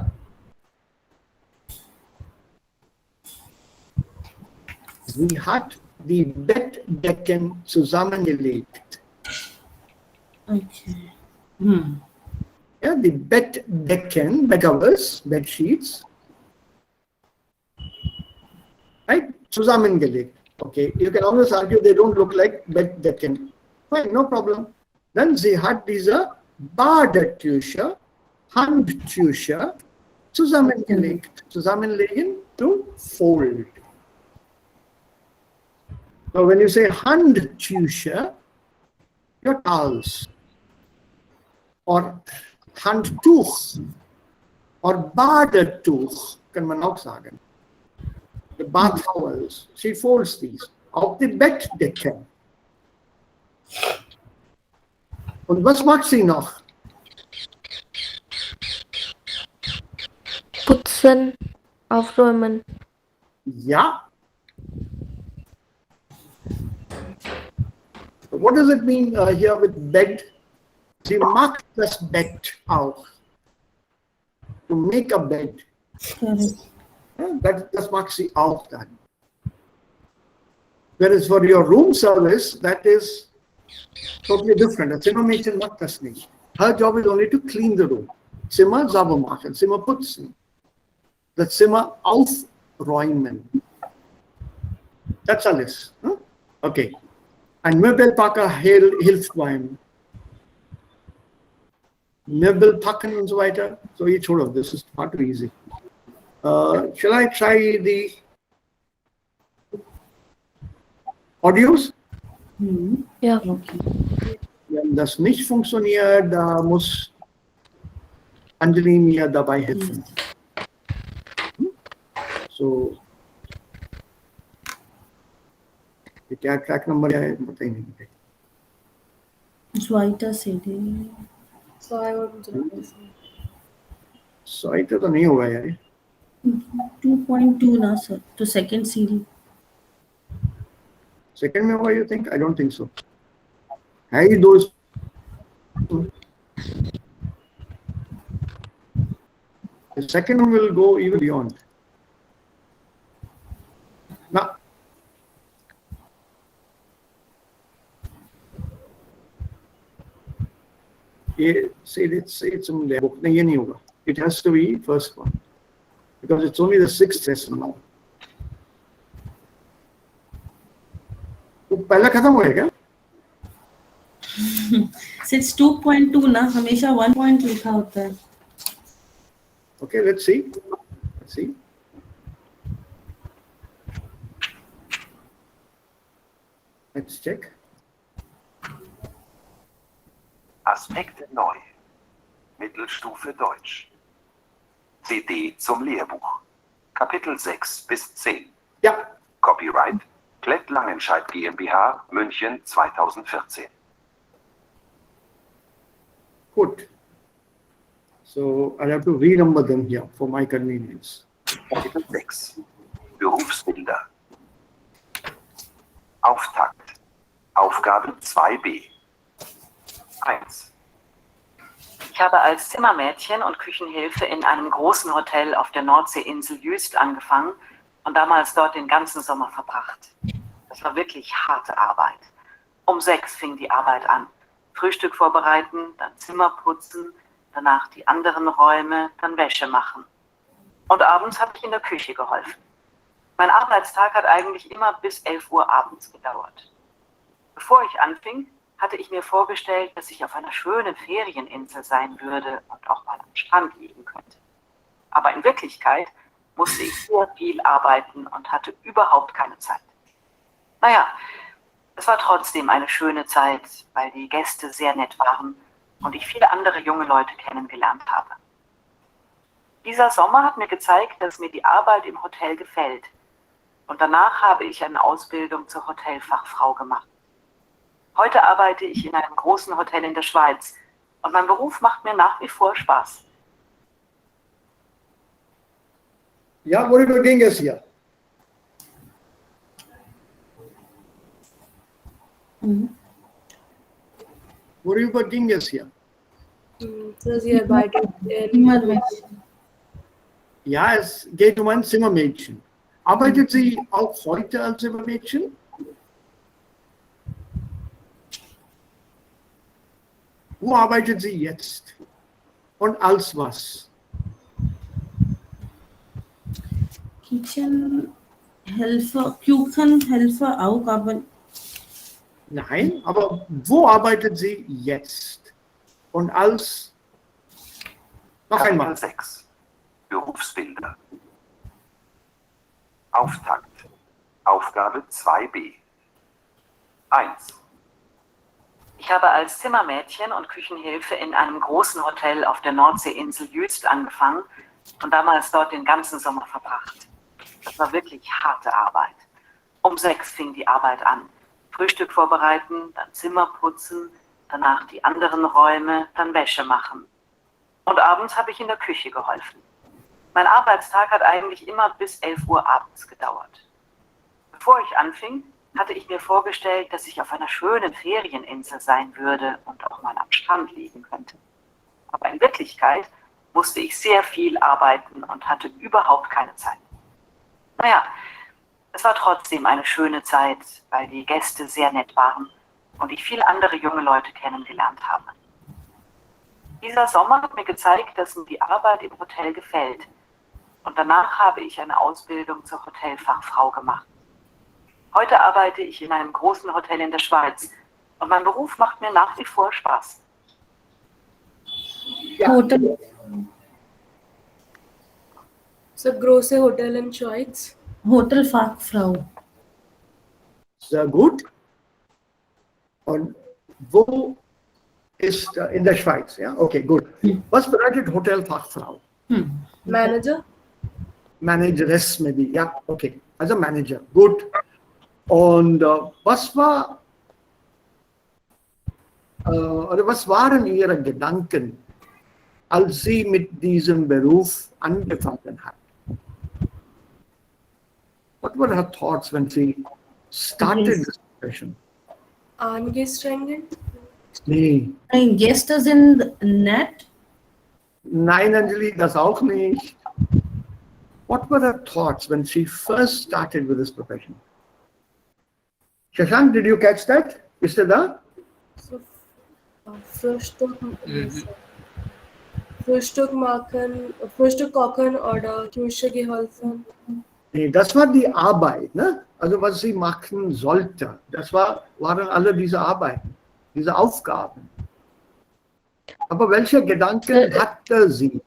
Sie hat die Bettdecken zusammengelegt. Okay. Ja, die Bettdecken, Bedcovers, Bedsheets, right? Zusammengelegt. Okay, you can always argue they don't look like Bettdecken. Fine, no problem. Dann sie hat diese Badetücher, Handtücher zusammengelegt. Zusammenlegen to fold. So when you say Handtücher, your towels, or Handtuch, or Badetuch, kann man auch sagen. The bath towels, she folds these, auf die Bettdecke. Und was macht sie noch? Putzen, aufräumen. Ja. What does it mean here with bed? Sie macht das Bett auch. To make a bed. Das macht sie auch dann. Whereas for your room service, that is totally different. A Zimmermädchen macht das nicht. Her job is only to clean the room. Zimmer sauber machen, Zimmer putzen. Das Zimmer aufräumen. Das alles. Okay. Ein Möbelpacker hilft beim Möbel packen und so weiter. So each one of this is not too easy. Shall I try the audios? Ja. Okay. Wenn das nicht funktioniert, da muss Anjali mir dabei helfen. So ये क्या track number है पता ही नहीं मुझे। Zweiter CD. So I want to sorry तो नहीं होगा यार ये। 2.2 ना सर, तो second CD. सेकंड में होगा you think? I don't think so. है ही दो। The second one will go even beyond. Now, it's in the book. नहीं, ये नहीं होगा. It has to be first one because it's only the sixth lesson now. तो पहला खत्म हो गया क्या? Since 2.2 ना हमेशा 1 point लिखा होता है. Okay, let's see. Let's see. Let's check. Aspekte neu. Mittelstufe Deutsch. CD zum Lehrbuch. Kapitel 6 bis 10. Ja. Copyright Klett Langenscheidt GmbH, München 2014. Good. So I'll have to renumber them here for my convenience. Kapitel 6. Berufsbilder. Auftakt. Aufgabe 2b. 1. Ich habe als Zimmermädchen und Küchenhilfe in einem großen Hotel auf der Nordseeinsel Jüst angefangen und damals dort den ganzen Sommer verbracht. Das war wirklich harte Arbeit. Um 6 fing die Arbeit an. Frühstück vorbereiten, dann Zimmer putzen, danach die anderen Räume, dann Wäsche machen. Und abends habe ich in der Küche geholfen. Mein Arbeitstag hat eigentlich immer bis 11 Uhr abends gedauert. Bevor ich anfing, hatte ich mir vorgestellt, dass ich auf einer schönen Ferieninsel sein würde und auch mal am Strand liegen könnte. Aber in Wirklichkeit musste ich sehr viel arbeiten und hatte überhaupt keine Zeit. Naja, es war trotzdem eine schöne Zeit, weil die Gäste sehr nett waren und ich viele andere junge Leute kennengelernt habe. Dieser Sommer hat mir gezeigt, dass mir die Arbeit im Hotel gefällt. Und danach habe ich eine Ausbildung zur Hotelfachfrau gemacht. Heute arbeite ich in einem großen Hotel in der Schweiz und mein Beruf macht mir nach wie vor Spaß. Ja, worüber ging es hier? Worüber ging es hier? So sie arbeitet Ja, es geht um ein Zimmermädchen. Arbeitet sie auch heute als Zimmermädchen? Wo arbeitet sie jetzt? Und als was? Kitchenhelfer, Küchenhelfer auch, aber Nein, aber wo arbeitet sie jetzt? Und als? Noch einmal. Kapitel 6. Berufsbilder. Auftakt. Aufgabe 2b. 1. Ich habe als Zimmermädchen und Küchenhilfe in einem großen Hotel auf der Nordseeinsel Jüst angefangen und damals dort den ganzen Sommer verbracht. Das war wirklich harte Arbeit. Um 6 fing die Arbeit an. Frühstück vorbereiten, dann Zimmer putzen, danach die anderen Räume, dann Wäsche machen. Und abends habe ich in der Küche geholfen. Mein Arbeitstag hat eigentlich immer bis 11 Uhr abends gedauert. Bevor ich anfing, hatte ich mir vorgestellt, dass ich auf einer schönen Ferieninsel sein würde und auch mal am Strand liegen könnte. Aber in Wirklichkeit musste ich sehr viel arbeiten und hatte überhaupt keine Zeit. Naja, es war trotzdem eine schöne Zeit, weil die Gäste sehr nett waren und ich viele andere junge Leute kennengelernt habe. Dieser Sommer hat mir gezeigt, dass mir die Arbeit im Hotel gefällt. Und danach habe ich eine Ausbildung zur Hotelfachfrau gemacht. Heute arbeite ich in einem großen Hotel in der Schweiz und mein Beruf macht mir nach wie vor Spaß. Hotel. So große Hotel in Schweiz. Hotelfachfrau. Sehr gut. Und wo ist in der Schweiz? Ja, okay, gut. Was bedeutet Hotelfachfrau? Manager. Manageress maybe. Ja, okay. Also Manager. Gut. Und was waren Ihre Gedanken, als Sie mit diesem Beruf angefangen hat? What were her thoughts when she started this profession? Angestrengen? Nee. Guest is in the net. Nein, Anjali, das auch nicht. What were her thoughts when she first started with this profession? Shashank, did you catch that? Is it there? So, Frühstück machen, Frühstück kochen oder Küche geholfen. Nee, das war die Arbeit, ne? Also was sie machen sollte. Waren alle diese Arbeiten, diese Aufgaben. Aber welche Gedanken hatte sie?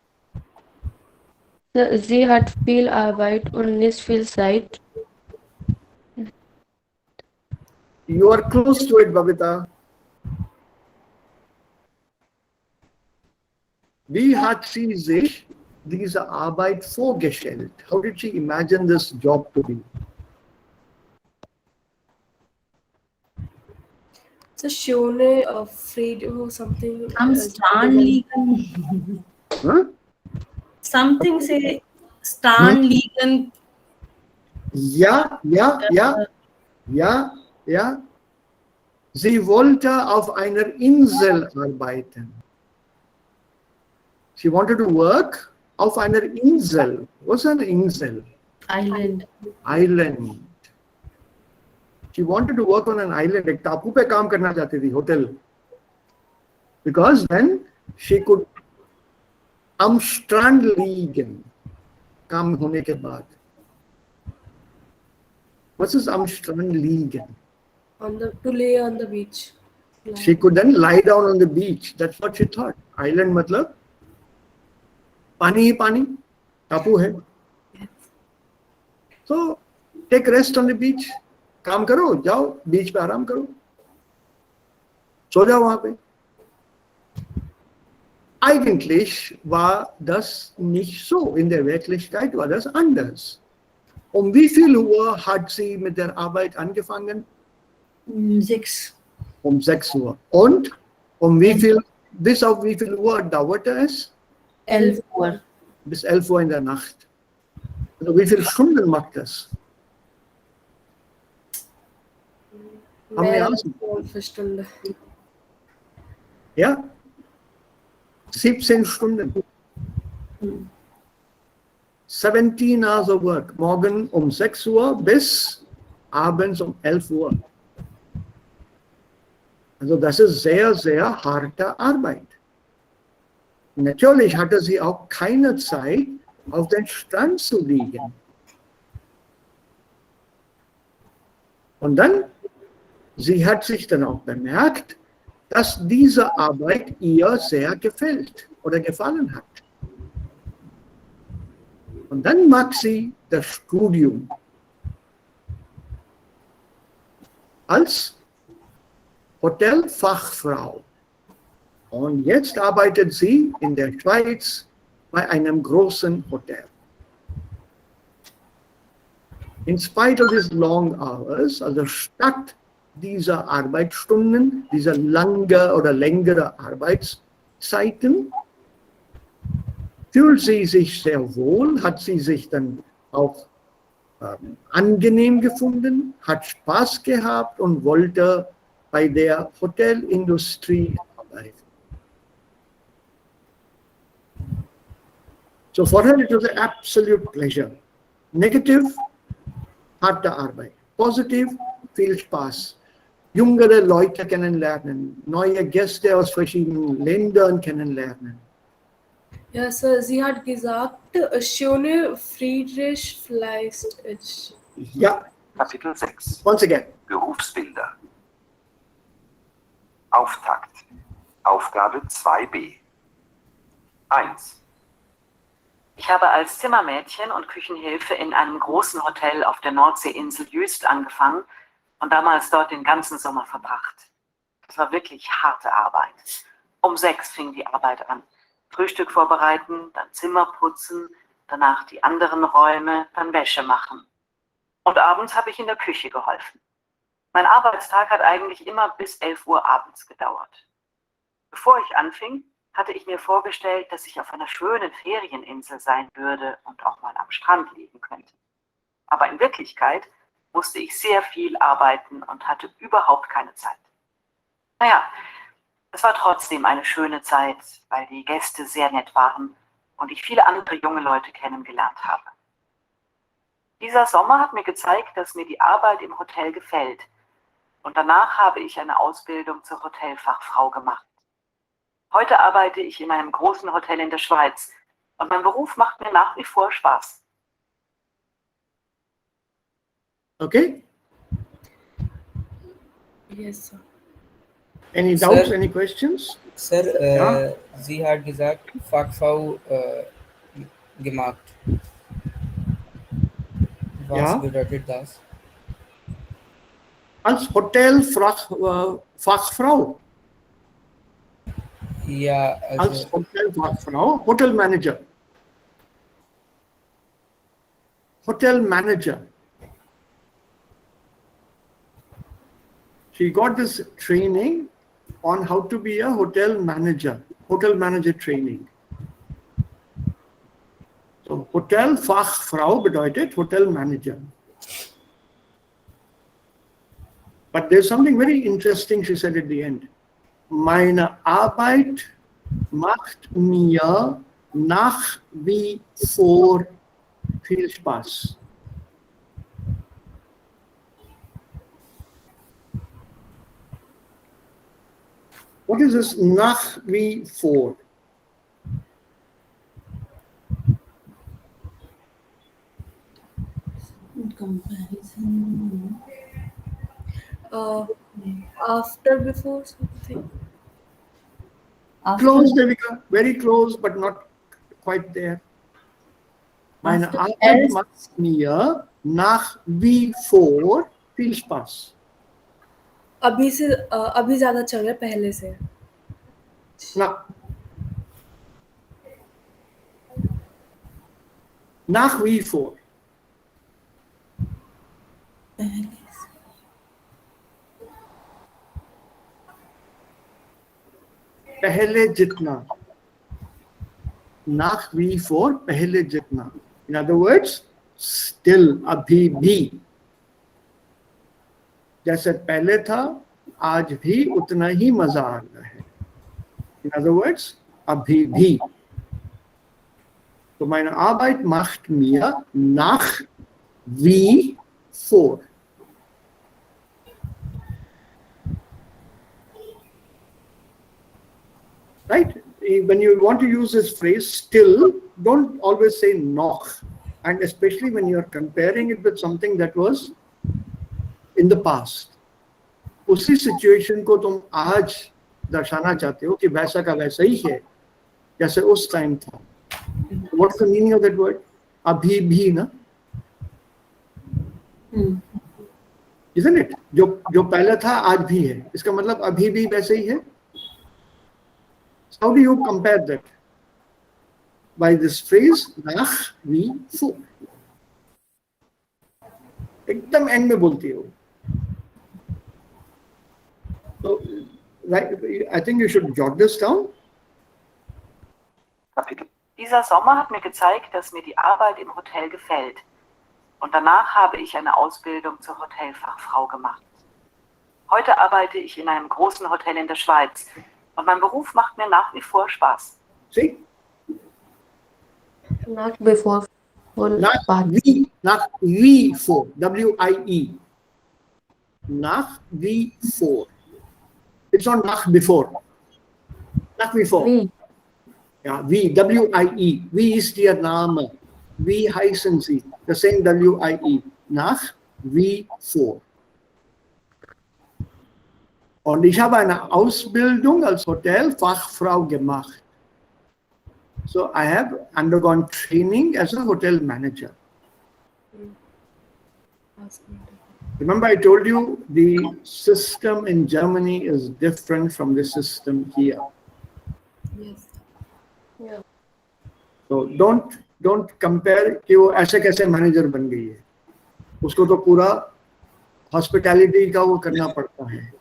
Sie hat viel Arbeit und nicht viel Zeit. You are close to it, Babita. Wie hat sie sich diese Arbeit vorgestellt? How did she imagine this job to be? It's a schöne, Frieden or something. I'm Stanley. Huh? Something say Stanley. Ja. Sie wollte auf einer Insel arbeiten. She wanted to work auf einer Insel. Was eine Insel? Island. Island. She wanted to work on an island. एक टापू पे काम करना चाहती थी, hotel. Because then she could am Strand liegen. काम होने के बाद. What is am Strand liegen? To lay on the beach. She could then lie down on the beach. That's what she thought. Island मतलब पानी ही पानी, टापू है. So take rest on the beach. काम करो, जाओ बीच पे आराम करो, सो जाओ वहां पे. Eigentlich war das nicht so. In der Wirklichkeit war das anders. Wie viel Uhr hat sie mit der Arbeit angefangen? 6. 6 Uhr. Und bis auf wie viel Uhr dauerte es? 11 Uhr. Bis 11 Uhr in der Nacht. Also wie viele Stunden macht das? Mehr als 12 Stunden. Ja? 17 Stunden. 17 hours of work. Morgen 6 Uhr bis abends 11 Uhr. Also das ist sehr, sehr harte Arbeit. Natürlich hatte sie auch keine Zeit, auf den Strand zu liegen. Und dann, sie hat sich dann auch bemerkt, dass diese Arbeit ihr sehr gefällt oder gefallen hat. Und dann mag sie das Studium als Hotelfachfrau. Und jetzt arbeitet sie in der Schweiz bei einem großen Hotel. In spite of these long hours, also statt dieser Arbeitsstunden, dieser lange oder längere Arbeitszeiten, fühlt sie sich sehr wohl, hat sie sich dann auch angenehm gefunden, hat Spaß gehabt und wollte bei der Hotelindustrie arbeiten. So for her it was an absolute pleasure. Negative, harte Arbeit. Positiv, viel Spaß. Jüngere Leute kennenlernen, neue Gäste aus verschiedenen Ländern kennenlernen. Ja, so, sie hat gesagt, schöne Friedrich Fleist ist. Ja. Kapitel 6. Once again. Berufsbilder. Auftakt. Aufgabe 2b. 1. Ich habe als Zimmermädchen und Küchenhilfe in einem großen Hotel auf der Nordseeinsel Jüst angefangen und damals dort den ganzen Sommer verbracht. Das war wirklich harte Arbeit. 6 fing die Arbeit an. Frühstück vorbereiten, dann Zimmer putzen, danach die anderen Räume, dann Wäsche machen. Und abends habe ich in der Küche geholfen. Mein Arbeitstag hat eigentlich immer bis 11 Uhr abends gedauert. Bevor ich anfing, hatte ich mir vorgestellt, dass ich auf einer schönen Ferieninsel sein würde und auch mal am Strand liegen könnte. Aber in Wirklichkeit musste ich sehr viel arbeiten und hatte überhaupt keine Zeit. Naja, es war trotzdem eine schöne Zeit, weil die Gäste sehr nett waren und ich viele andere junge Leute kennengelernt habe. Dieser Sommer hat mir gezeigt, dass mir die Arbeit im Hotel gefällt. Und danach habe ich eine Ausbildung zur Hotelfachfrau gemacht. Heute arbeite ich in einem großen Hotel in der Schweiz und mein Beruf macht mir nach wie vor Spaß. Okay? Yes, sir. Any Sir. doubts, any questions? Sir, Ja. Sie hat gesagt, Fachfrau gemacht. Was Ja. bedeutet das? Als Hotelfachfrau. Ja, also, Als Hotelfachfrau, Hotel Manager. Hotel Manager. She got this training on how to be a hotel manager training. So Hotelfachfrau bedeutet Hotel Manager. But there's something very interesting she said at the end. Meine Arbeit macht mir nach wie vor viel Spaß. What is this nach wie vor? Comparison. After, before, something. Close, Devika. Very close, but not quite there. Meine After Arbeit else. macht mir nach wie vor viel Spaß. अभी ज्यादा चल रहा है पहले से. Nach wie vor. पहले जितना. Nach wie vor, पहले जितना. In other words, still, अभी भी. जैसे पहले था, आज भी उतना ही मजा आ रहा है. In other words, अभी भी. So meine Arbeit macht mir nach wie vor. Right? When you want to use this phrase still, don't always say noch. And especially when you're comparing it with something that was in the past. उसी situation को तुम आज दर्शाना चाहते हो कि वैसा का वैसा ही है जैसे उस टाइम था. What's the meaning of that word? अभी भी ना? Isn't it? जो पहले था आज भी है. इसका मतलब अभी भी वैसे ही है. How do you compare that? By this phrase, nach wie vor. एकदम end में बोलती हो. So, right, I think you should jot this down. Kapitel Dieser Sommer hat mir gezeigt, dass mir die Arbeit im Hotel gefällt. Und danach habe ich eine Ausbildung zur Hotelfachfrau gemacht. Heute arbeite ich in einem großen Hotel in der Schweiz. Und mein Beruf macht mir nach wie vor Spaß. See? Not before. Nach wie vor. W-I-E. Nach wie vor. It's not nach before. Nach wie vor. Wie. Ja, wie. W-I-E. Wie ist Ihr Name? Wie heißen Sie? The same W-I-E. Nach wie vor. Und ich habe eine Ausbildung als Hotelfachfrau gemacht. So I have undergone training as a hotel manager. Remember I told you the system in Germany is different from the system here. Yes. Yeah. So don't don't compare कि वो ऐसे कैसे manager बन गई है, उसको तो पूरा हॉस्पिटैलिटी का वो करना पड़ता है,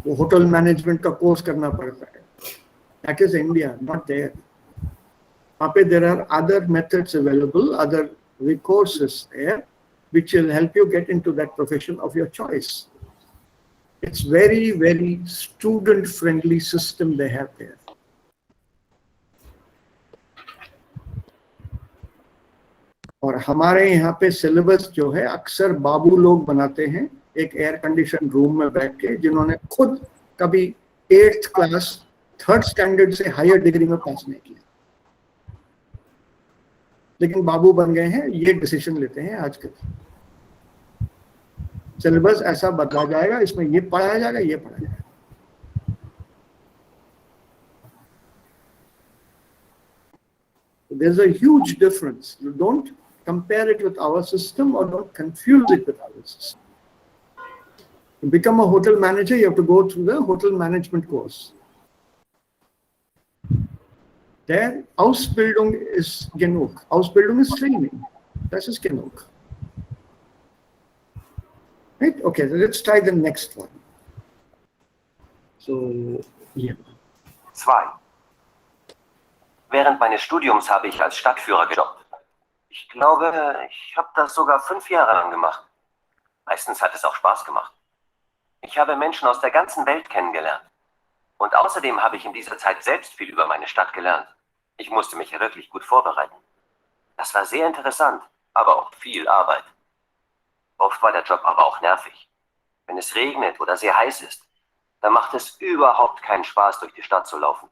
वो होटल मैनेजमेंट का कोर्स करना पड़ता है. That is India, not there. वहाँ पे there are other methods available, other recourses there which will help you get into that profession of your choice. It's very, very student-friendly system they have there. और हमारे यहाँ पे syllabus जो है अक्सर बाबू लोग बनाते हैं एक एयर कंडीशन रूम में बैठ के, जिन्होंने खुद कभी 8th क्लास 3rd स्टैंडर्ड से हायर डिग्री में पास नहीं किया, लेकिन बाबू बन गए हैं, ये डिसीजन लेते हैं आजकल. सिलेबस ऐसा बदला जाएगा, इसमें ये पढ़ाया जाएगा, ये पढ़ाया जाएगा. There's a huge difference. You don't compare it with our system or don't confuse it with our system. To become a hotel manager, you have to go through the hotel management course. Der Ausbildung ist genug. Ausbildung ist Training. Das ist genug. Right? Okay, so let's try the next one. So, yeah. 2. Während meines Studiums habe ich als Stadtführer gejobbt. Ich glaube, ich habe das sogar 5 Jahre lang gemacht. Meistens hat es auch Spaß gemacht. Ich habe Menschen aus der ganzen Welt kennengelernt. Und außerdem habe ich in dieser Zeit selbst viel über meine Stadt gelernt. Ich musste mich wirklich gut vorbereiten. Das war sehr interessant, aber auch viel Arbeit. Oft war der Job aber auch nervig. Wenn es regnet oder sehr heiß ist, dann macht es überhaupt keinen Spaß, durch die Stadt zu laufen.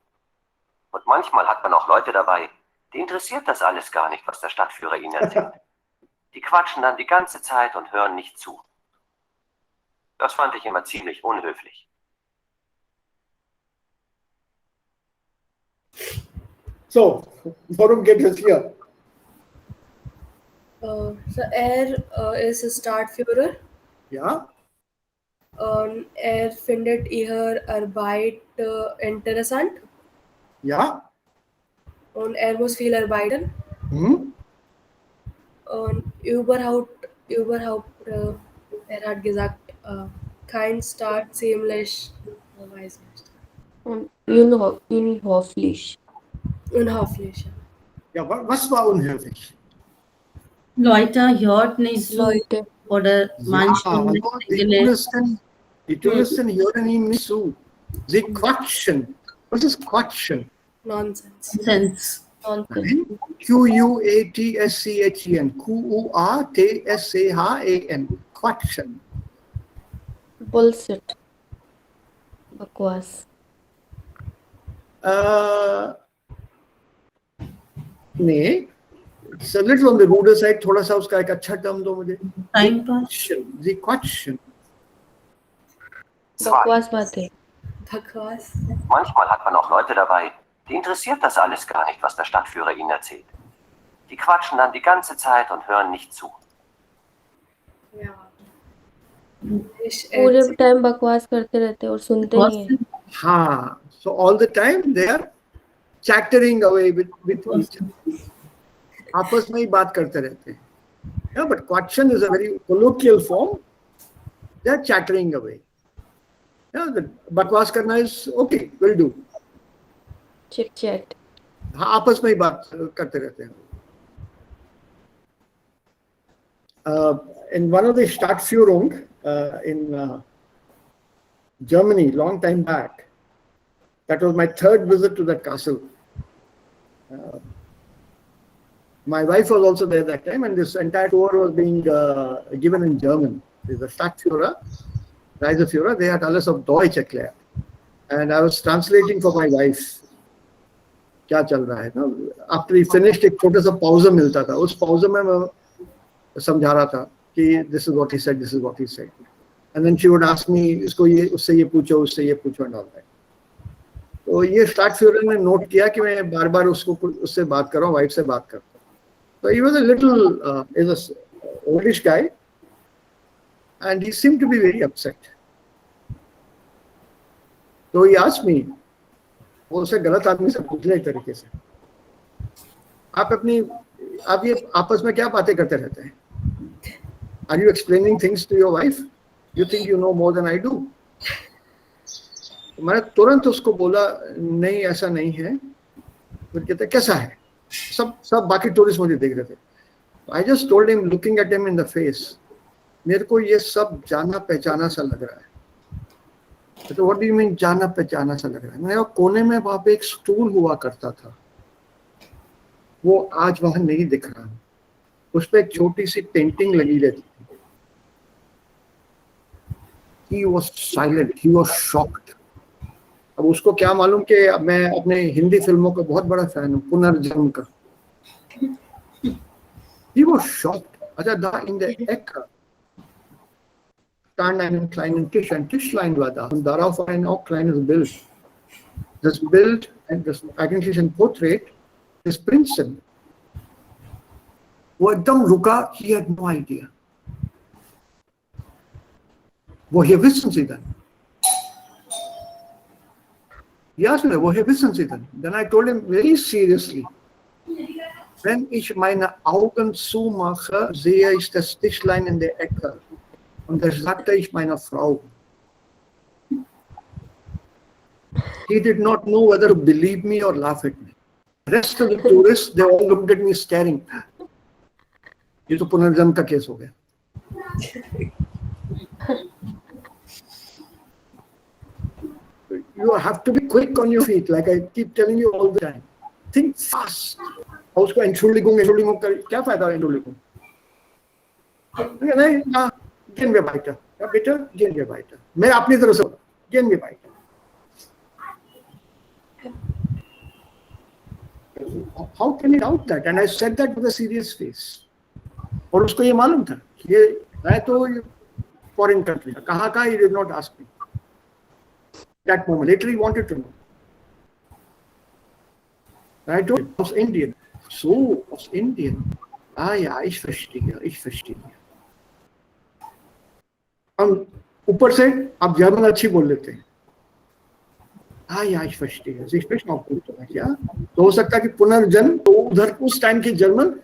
Und manchmal hat man auch Leute dabei, die interessiert das alles gar nicht, was der Stadtführer ihnen erzählt. Die quatschen dann die ganze Zeit und hören nicht zu. Das fand ich immer ziemlich unhöflich. So, worum geht es hier? So is a Stadtführer. Ja? Findet ihr Arbeit interessant? Ja? Und muss viel arbeiten. Hm? Und überhaupt hat gesagt, kein Start ziemlich, weiß nicht. Und unhoffentlich. Unhoffentlich. Ja, was war unhöflich? Leute hört nicht so Leute. oder manche Ja, nicht also die Englisch. Touristen hören ihm nicht zu. Sie quatschen. Was ist quatschen? Nonsense. Sense. Nonsense. Quatschen. Quatschen. Quatschen. Bullshit. बकवास. नहीं, it's a little on the ruder side. थोड़ा सा उसका एक अच्छा term दो मुझे. Time pass. The question. बकवास बातें. Bhakwas. Manchmal hat man auch Leute dabei, die interessiert das alles gar nicht, was der Stadtführer ihnen erzählt. Die quatschen dann die ganze Zeit und hören nicht zu. Ja. पूरे time बकवास करते रहते और सुनते नहीं हैं. हाँ. So all the time they are chattering away with each other. आपस में ही बात करते रहते हैं. Yeah, but question is a very colloquial form. They are chattering away. Yeah, the बकवास करना is okay, will do. Chit chat. हाँ, आपस में ही बात करते रहते हैं. In one of the Stadtführung in Germany, long time back, that was my 3rd visit to that castle. My wife was also there that time, and this entire tour was being given in German. There's a Stadtführer, Reiseführer, they had alles auf Deutsch erklärt. And I was translating for my wife. क्या चल रहा है ना? After he finished, एक छोटा सा pauza मिलता था. उस pauza में मैं समझा रहा था कि this is what he said, this is what he said. And then she would ask me, इसको ये उससे ये पूछो, उससे ये पूछो and all that. तो ये Stadtführer ने नोट किया कि मैं बार-बार उससे बात कर रहा हूँ, वाइफ से बात करता हूँ. So he was a little, is a oldish guy, and he seemed to be very upset. So he asked me, वो उसे गलत आदमी से पूछ ले एक तरीके से। आप ये आपस में क्या बातें करते रहते हैं? Are you explaining things to your wife? You think you know more than I do? मैंने तुरंत उसको बोला नहीं ऐसा नहीं है। फिर कहते कैसा है? सब बाकी टूरिस्ट मुझे देख रहे थे। I just told him, looking at him in the face, मेरे को ये सब जाना पहचाना सा लग रहा है। तो what do you mean जाना पहचाना सा लग रहा है? मैंने कहा कोने में वहां पे एक स्टूल हुआ करता था, वो आज वहां नहीं दिख रहा। उस पर एक छोटी सी पेंटिंग लगी रहती थी। He was silent, he was shocked. अब उसको क्या मालूम कि मैं अपने हिंदी फिल्मों का बहुत बड़ा फैन हूँ, पुनर्जन्म का। He was shocked. Also da in der Ecke stand einen kleinen Tisch, ein Tischlein war da und darauf war ein auch kleines Bild. Das Bild, das eigentlich ein Porträt des Prinzen. वो एकदम रुका, he had no idea. Woher wissen Sie denn? He asked me, woher wissen Sie denn? Then I told him very seriously, wenn ich meine Augen zumache, sehe ich das Tischlein in der Ecke. Und das sagte ich meiner Frau. He did not know whether to believe me or laugh at me. The rest of the tourists, they all looked at me staring. ये तो पुनर्जन्म का case हो गया। You have to be quick on your feet, like I keep telling you all the time. Think fast. और उसको Entschuldigung कर क्या फायदा Entschuldigung? नहीं हाँ gehen wir weiter. Ja bitte gehen wir weiter. मैं अपनी तरफ से gehen wir weiter. How can he doubt that? And I said that with a serious face. और उसको ये मालूम था ये मैं तो फॉरेन कंट्री का कहाँ he did not ask me. That moment later he wanted to know. I told him I was Indian. So aus Indien. Ah ja, ich verstehe. हम ऊपर से आप जर्मन अच्छी बोल लेते हैं। Ah ja, ich verstehe. Sie sprechen auch gut Deutsch, ja? तो हो सकता है कि पुनर्जन्म तो उधर उस टाइम की जर्मन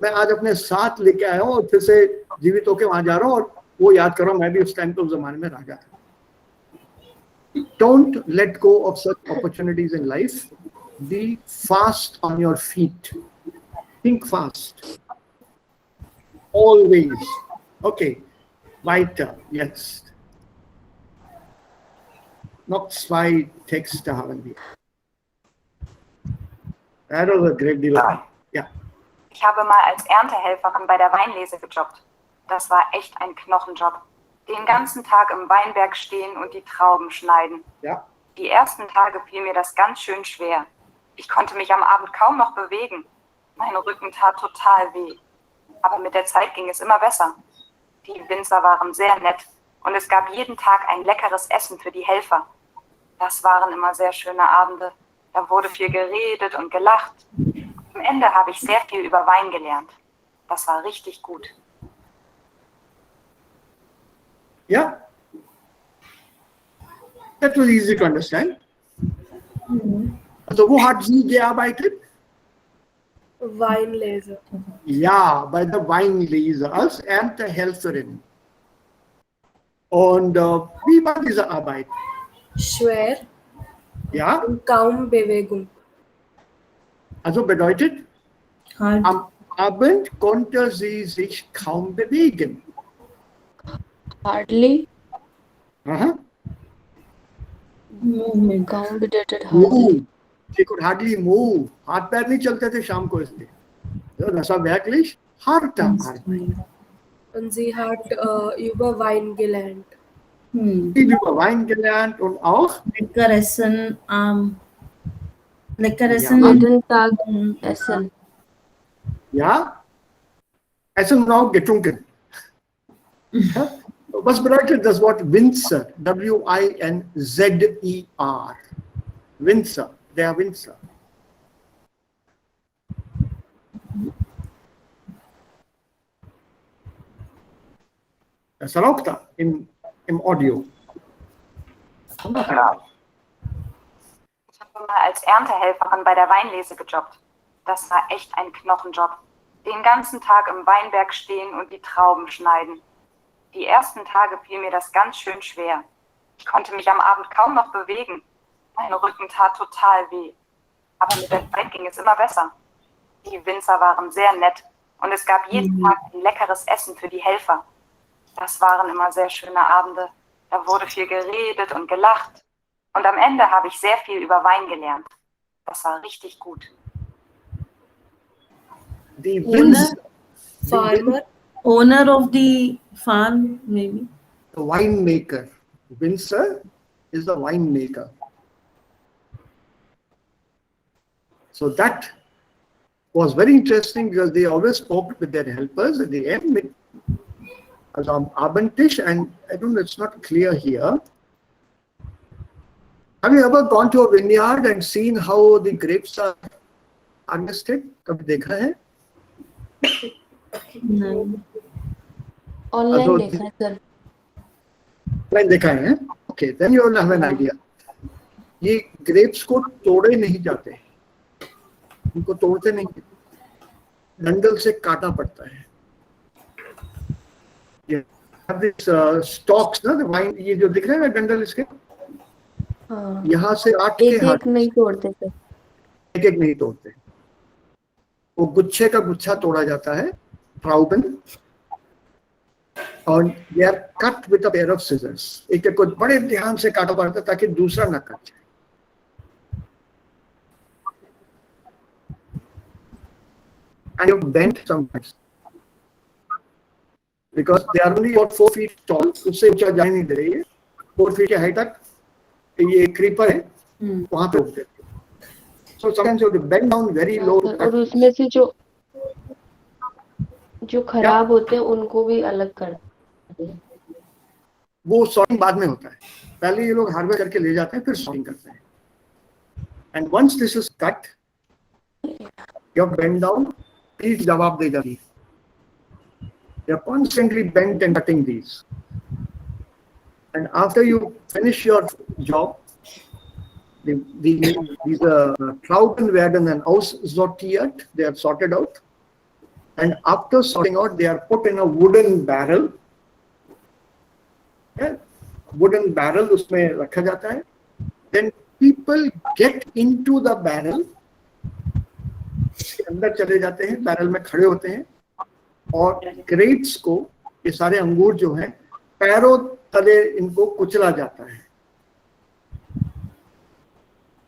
मैं आज अपने साथ लेके आया हूँ और फिर से जीवित होके वहां जा रहा हूँ और वो याद कर रहा हूँ मैं भी उस टाइम पे उस जमाने में राजा था। Don't let go of such opportunities in life. Be fast on your feet. Think fast. Always. Okay. Weiter. Jetzt. Noch 2 Texte haben wir. That was a great deal. Ja. Ich habe mal als Erntehelferin bei der Weinlese gejobbt. Das war echt ein Knochenjob. Den ganzen Tag im Weinberg stehen und die Trauben schneiden. Ja. Die ersten Tage fiel mir das ganz schön schwer. Ich konnte mich am Abend kaum noch bewegen. Mein Rücken tat total weh. Aber mit der Zeit ging es immer besser. Die Winzer waren sehr nett und es gab jeden Tag ein leckeres Essen für die Helfer. Das waren immer sehr schöne Abende. Da wurde viel geredet und gelacht. Am Ende habe ich sehr viel über Wein gelernt. Das war richtig gut. Yeah. That was easy to understand. Also wo hat sie gearbeitet? Weinlese. Ja, bei der Weinlese als Erntehelferin. Und wie war diese Arbeit? Schwer Ja, und kaum Bewegung. also bedeutet, Hard. am Abend konnte sie sich kaum bewegen. Hardly Aha. movement. Accommodated hardly. Move. She could hardly move. हाथ पैर नहीं चलते थे शाम को इसलिए. Das war wirklich harte Arbeit. Und sie hat über Wein gelernt. Sie hat über Wein gelernt und auch Leckeressen, Jeden Tag essen. ja, Essen und auch getrunken. Ja? Was bedeutet das Wort Winzer? W-I-N-Z-E-R. Winzer, der Winzer. Das ist auch da im Audio. Ja. Ich habe mal als Erntehelferin bei der Weinlese gejobbt. Das war echt ein Knochenjob. Den ganzen Tag im Weinberg stehen und die Trauben schneiden. Die ersten Tage fiel mir das ganz schön schwer. Ich konnte mich am Abend kaum noch bewegen. Mein Rücken tat total weh. Aber mit der Zeit ging es immer besser. Die Winzer waren sehr nett und es gab jeden Tag ein leckeres Essen für die Helfer. Das waren immer sehr schöne Abende. Da wurde viel geredet und gelacht. Und am Ende habe ich sehr viel über Wein gelernt. Das war richtig gut. The Winzer, Farmer. Owner of the farm, maybe. the winemaker. Winzer is the winemaker. So that was very interesting because they always spoke with their helpers at the end with Abendtisch, and I don't know, it's not clear here. Have you ever gone to a vineyard and seen how the grapes are harvested? कभी देखा है? Online Also, देखा है sir. Online देखा है? Okay, then you will have an idea. ये grapes को तोड़े नहीं जाते, उनको तोड़ते नहीं, डंडल से काटा पड़ता है. ये have this stalks ना, the wine, ये जो दिख रहे हैं ना डंडल इसके, हाँ, यहाँ से आठ के एक हाथ, एक नहीं तोड़ते सर. एक एक नहीं तोड़ते, वो गुच्छे का गुच्छा तोड़ा जाता है, ट्राउबन, और they are cut with a pair of scissors. एक एक को बड़े ध्यान से काटा पड़ता है ताकि दूसरा ना कट जाए. And you bend sometimes because they are only about 4 feet tall. उससे ऊंचा जाने नहीं दे रही है. 4 feet के हाइट तक ये क्रीपर है, वहां पे उठते हैं. So sometimes you have to bend down very low. और उसमें से जो खराब होते हैं उनको भी अलग करते हैं. वो सॉर्टिंग बाद में होता है. पहले ये लोग हार्वेस्ट करके ले जाते हैं, फिर सॉर्टिंग करते हैं. And once this is cut, you have bend down. Please जवाब दे जाइए. They are constantly bent and cutting these. And after you finish your job, these Trauben werden dann aussortiert. They are sorted out. And after sorting out, they are put in a wooden barrel. Yeah, wooden barrel उसमें रखा जाता है. Then people get into the barrel. अंदर चले जाते हैं, barrel में खड़े होते हैं, और ग्रेप्स को, ये सारे अंगूर जो हैं, पैरों तले इनको कुचला जाता है.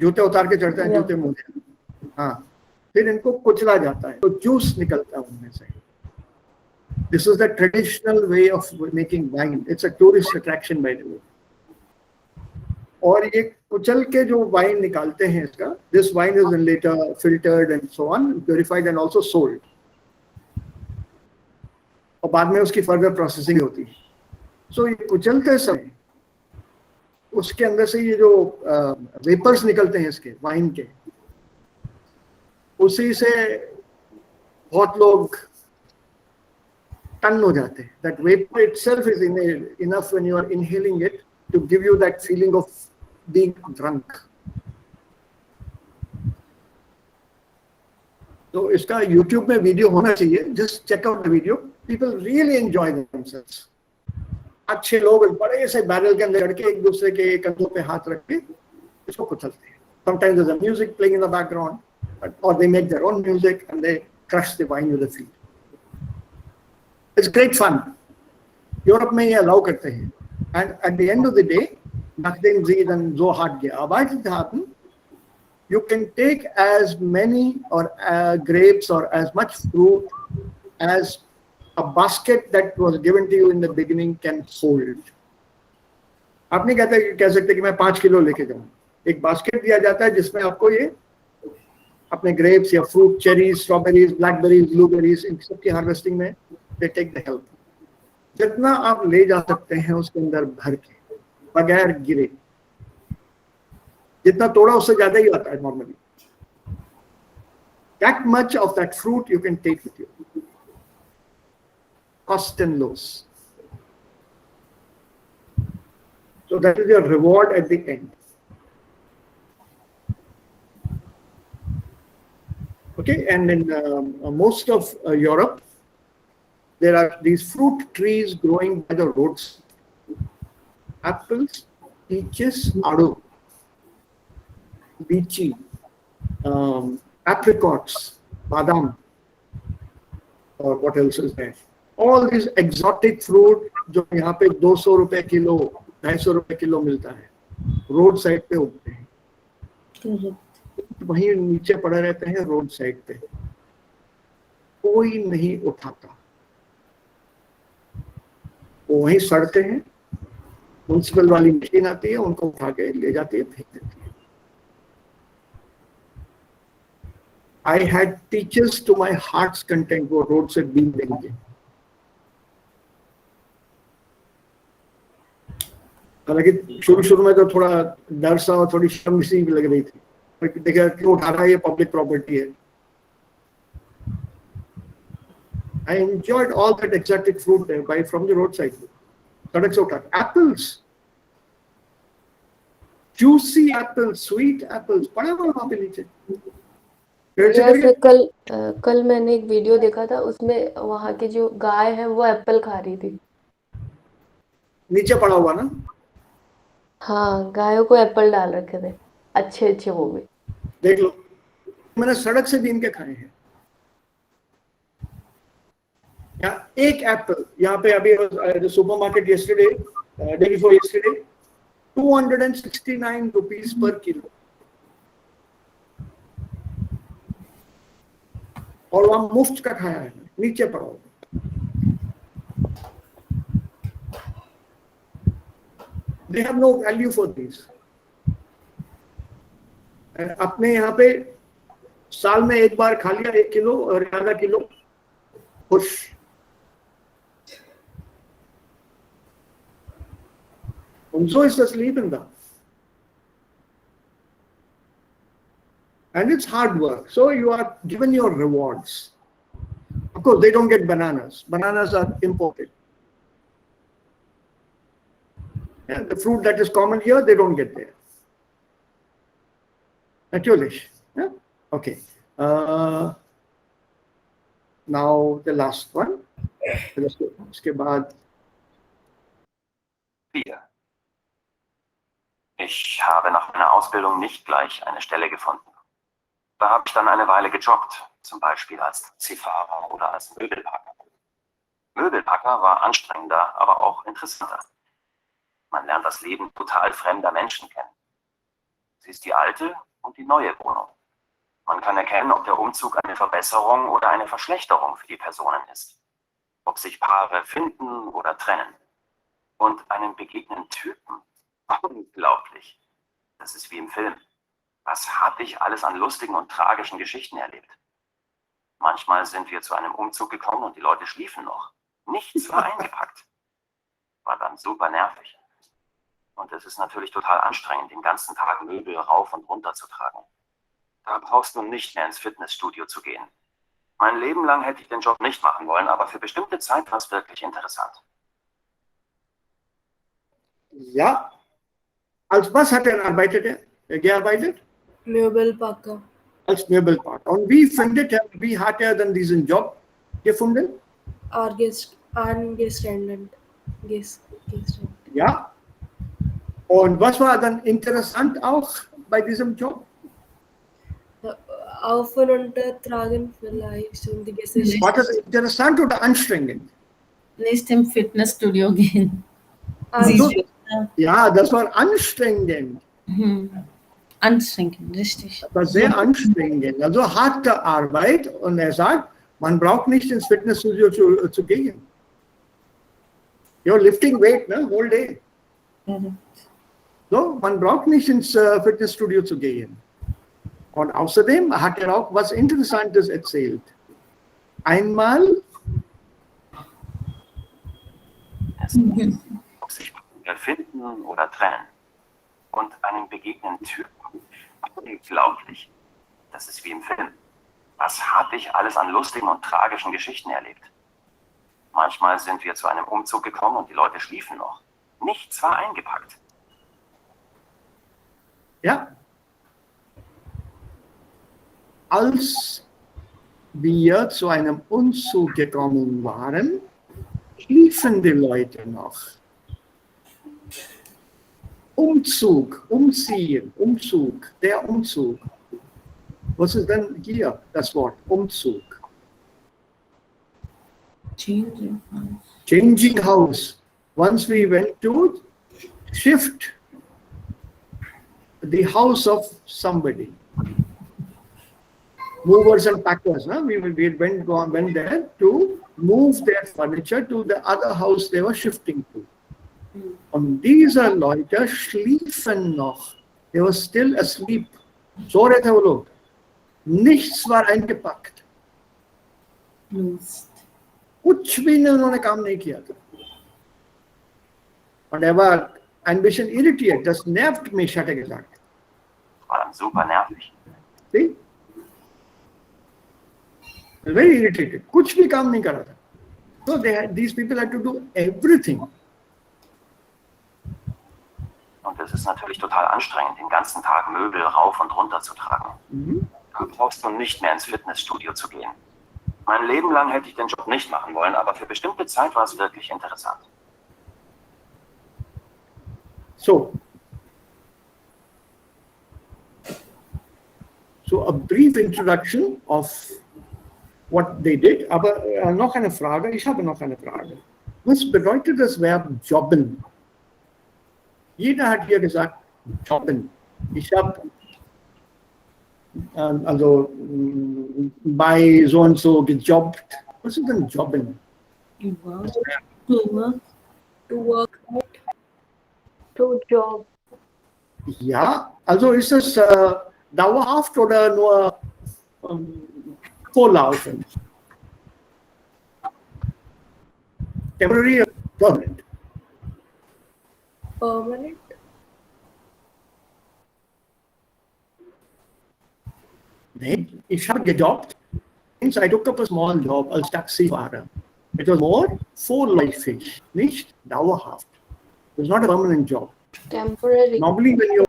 जूते उतार के चढ़ते हैं, जूते मोजे. हाँ, फिर इनको कुचला जाता है तो जूस निकलता है उनमें से. This is the traditional way of making wine. It's a tourist attraction by the way. और ये कुचल के जो वाइन निकालते हैं इसका, this wine is then later filtered and so on, purified and also sold. और बाद में उसकी फर्दर प्रोसेसिंग होती है. सो ये कुचलते समय उसके अंदर से ये जो वेपर्स निकलते हैं इसके वाइन के, उसी से बहुत लोग टन हो जाते हैं. That vapor itself is enough when you are inhaling it to give you that feeling of being drunk. तो इसका YouTube में वीडियो होना चाहिए. Just check out the video. People really enjoy themselves. अच्छे लोग बड़े से बैरल के अंदर चढ़ के एक दूसरे के कंधों पे हाथ रख के इसको कुचलते हैं. Sometimes there's a music playing in the background, or they make their own music and they crush the wine with their feet. It's great fun. Europe में ये अलाउ करते हैं. And at the end of the day, nachdem sie dann so hart gearbeitet haben, you can take as many or grapes or as much fruit as a basket that was given to you in the beginning can hold. आप नहीं कह सकते कि मैं 5 kilo लेके जाऊं. एक basket दिया जाता है जिसमें आपको ये अपने ग्रेप्स या fruit, cherries, strawberries, blackberries, blueberries, इन सब की हार्वेस्टिंग में they take the help. जितना आप ले जा सकते हैं उसके अंदर भर के बगैर गिरे, जितना तोड़ा उससे ज्यादा ही आता है normally. That much of that fruit you can take with you. Cost and loss. So that is your reward at the end. Okay, and in most of Europe, there are these fruit trees growing by the roads. Apples, peaches, adu, lychee, apricots, badam, or what else is there? All these exotic fruit जो यहाँ पे 200 रुपए kilo, 250 रुपए kilo मिलता है, road side पे उगते हैं, वहीं नीचे पड़े रहते हैं रोड साइड पे, कोई नहीं उठाता, वो वहीं सड़ते हैं, म्युनिसिपल वाली मशीन आती है, उनको उठा के ले जाती है, फेंक देती है. I had teachers to my heart's content वो रोड से बीन देंगे. हालांकि शुरू में तो थोड़ा डर सा और थोड़ी शर्म सी भी लग रही थी, देखा क्यों उठा रहा है, ये पब्लिक प्रॉपर्टी है. I enjoyed all that exotic fruit there by from the roadside. सड़क से उठा apples, juicy apples, sweet apples, पड़ा हुआ वहाँ पे नीचे. जैसे कल मैंने एक वीडियो देखा था, उसमें वहाँ की जो गाय है वो एप्पल खा रही थी. नीचे पड़ा हुआ ना. हाँ, गायों को एप्पल डाल रखे थे, अच्छे अच्छे वो भी. देख लो, मैंने सड़क से बीन के खाए हैं. यहाँ एक एप्पल, यहाँ पे अभी supermarket yesterday, day before yesterday, 269 rupees per kilo. और वहां मुफ्त का खाया है, नीचे पड़ा हुआ. They have no value for these. अपने यहाँ पे साल में एक बार खा लिया 1 किलो और आधा किलो, खुश. And so is asleep in that. And it's hard work. So you are given your rewards. Of course, they don't get bananas. Bananas are imported. Yeah, the fruit that is common here, they don't get there. Natürlich. Yeah? Okay. Now the last one. उसके बाद. 4. Ich habe nach meiner Ausbildung nicht gleich eine Stelle gefunden. Da habe ich dann eine Weile gejobbt, zum Beispiel als Taxifahrer oder als Möbelpacker. Möbelpacker war anstrengender, aber auch interessanter. Man lernt das Leben total fremder Menschen kennen. Sie ist die alte und die neue Wohnung. Man kann erkennen, ob der Umzug eine Verbesserung oder eine Verschlechterung für die Personen ist. Ob sich Paare finden oder trennen. Und einem begegnen Typen. Unglaublich. Das ist wie im Film. Was habe ich alles an lustigen und tragischen Geschichten erlebt? Manchmal sind wir zu einem Umzug gekommen und die Leute schliefen noch. Nichts war eingepackt. War dann super nervig. Und es ist natürlich total anstrengend, den ganzen Tag Möbel rauf und runter zu tragen. Da brauchst du nicht mehr ins Fitnessstudio zu gehen. Mein Leben lang hätte ich den Job nicht machen wollen, aber für bestimmte Zeit war es wirklich interessant. Ja. Als was hat gearbeitet? Möbelpacker. Als Möbelpacker. Und wie hat er dann diesen Job gefunden? Angestrendet. Ja. Und was war dann interessant auch bei diesem Job? Auf und unter tragen vielleicht und die Gesichter. War das interessant oder anstrengend? Nicht im Fitnessstudio gehen. Also, ja, das war anstrengend. Anstrengend, richtig. Das war sehr anstrengend. Also harte Arbeit. Und er sagt, man braucht nicht ins Fitnessstudio zu gehen. You're lifting weight, ne? Whole day. So, man braucht nicht ins Fitnessstudio zu gehen. Und außerdem hat er auch was Interessantes erzählt. Einmal Ob sich finden oder trennen. Und einem begegnen Typen. Unglaublich. Das ist wie im Film. Was habe ich alles an lustigen und tragischen Geschichten erlebt? Manchmal sind wir zu einem Umzug gekommen und die Leute schliefen noch. Nichts war eingepackt. Ja. Als wir zu einem Umzug gekommen waren, schliefen die Leute noch. Umzug, umziehen, Umzug, der Umzug. Was ist denn hier das Wort Umzug? Changing house. Once we went to shift the house of somebody. Movers and packers. No? We went there to move their furniture to the other house they were shifting to. Und diese Leute schliefen noch. They were still asleep. So रहते वो लोग. Nichts war eingepackt. कुछ भी उन्होंने काम नहीं किया था. Und war ein bisschen irritiert. Das nervt mich, hat gesagt. War dann super nervig. See? Very irritated. कुछ भी काम नहीं कर रहा था. So these people had to do everything. Und es ist natürlich total anstrengend, den ganzen Tag Möbel rauf und runter zu tragen. Du brauchst nun nicht mehr ins Fitnessstudio zu gehen. Mein Leben lang hätte ich den Job nicht machen wollen, aber für bestimmte Zeit war es wirklich interessant. So a brief introduction of what they did. Aber noch eine Frage, ich habe noch eine Frage. Was bedeutet das Verb jobben? Jeder hat hier gesagt, jobben. Ich habe also bei so und so gejobbt. Was ist denn jobben? To work out. To job. Ja, also ist es dauerhaft oder nur vorlaufend? Temporary or permanent? Permanent. Nee, ich habe gejobbt. I took up a small job als Taxifahrer. It was more vorläufig, nicht dauerhaft. It was not a permanent job. Temporary. Normally when you,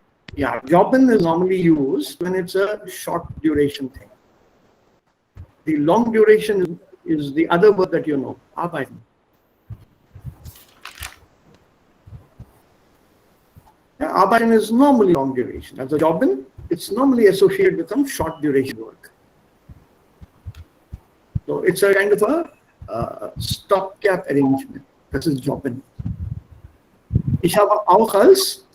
jobben is normally used when it's a short duration thing. The long duration is the other word that you know, arbeiten. Arbeiten is normally long duration. As a jobben, it's normally associated with some short duration work. So it's a kind of a stopgap arrangement. Das ist jobben. Ich habe auch als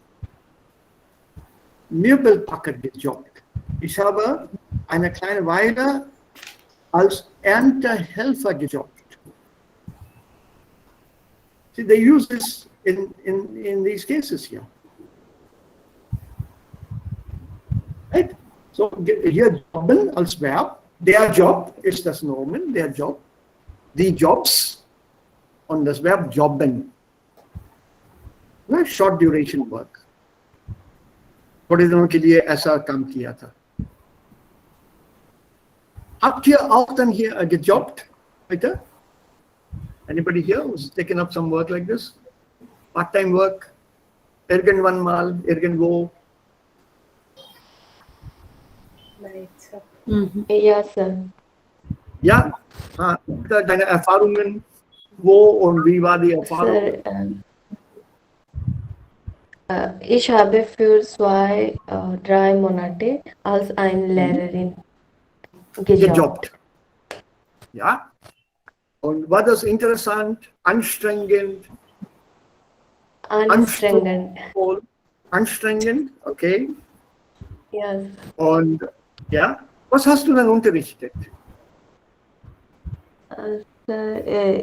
Möbelpacker gejobbt. Ich habe eine kleine Weile als Erntehelfer gejobbt. See, they use this in these cases here. Right? So hier jobben als Verb. Der Job ist das Nomen, der Job. Die Jobs und das Verb jobben. Short duration work. थोड़े दिनों के लिए ऐसा काम किया था. Habt ihr auch dann hier gejobbt heute? Anybody here who's taken up some work like this? Part-time work? Irgendwann mal, irgendwo? Yes, sir. Ja, deine Erfahrungen, wo und wie war die Erfahrung? Sir, ich habe für 3 Monate als ein Lehrerin gejobbt. Ja. Und war das interessant, anstrengend? Anstrengend. Anstrengend, okay. Yes. Und ja, was hast du dann unterrichtet?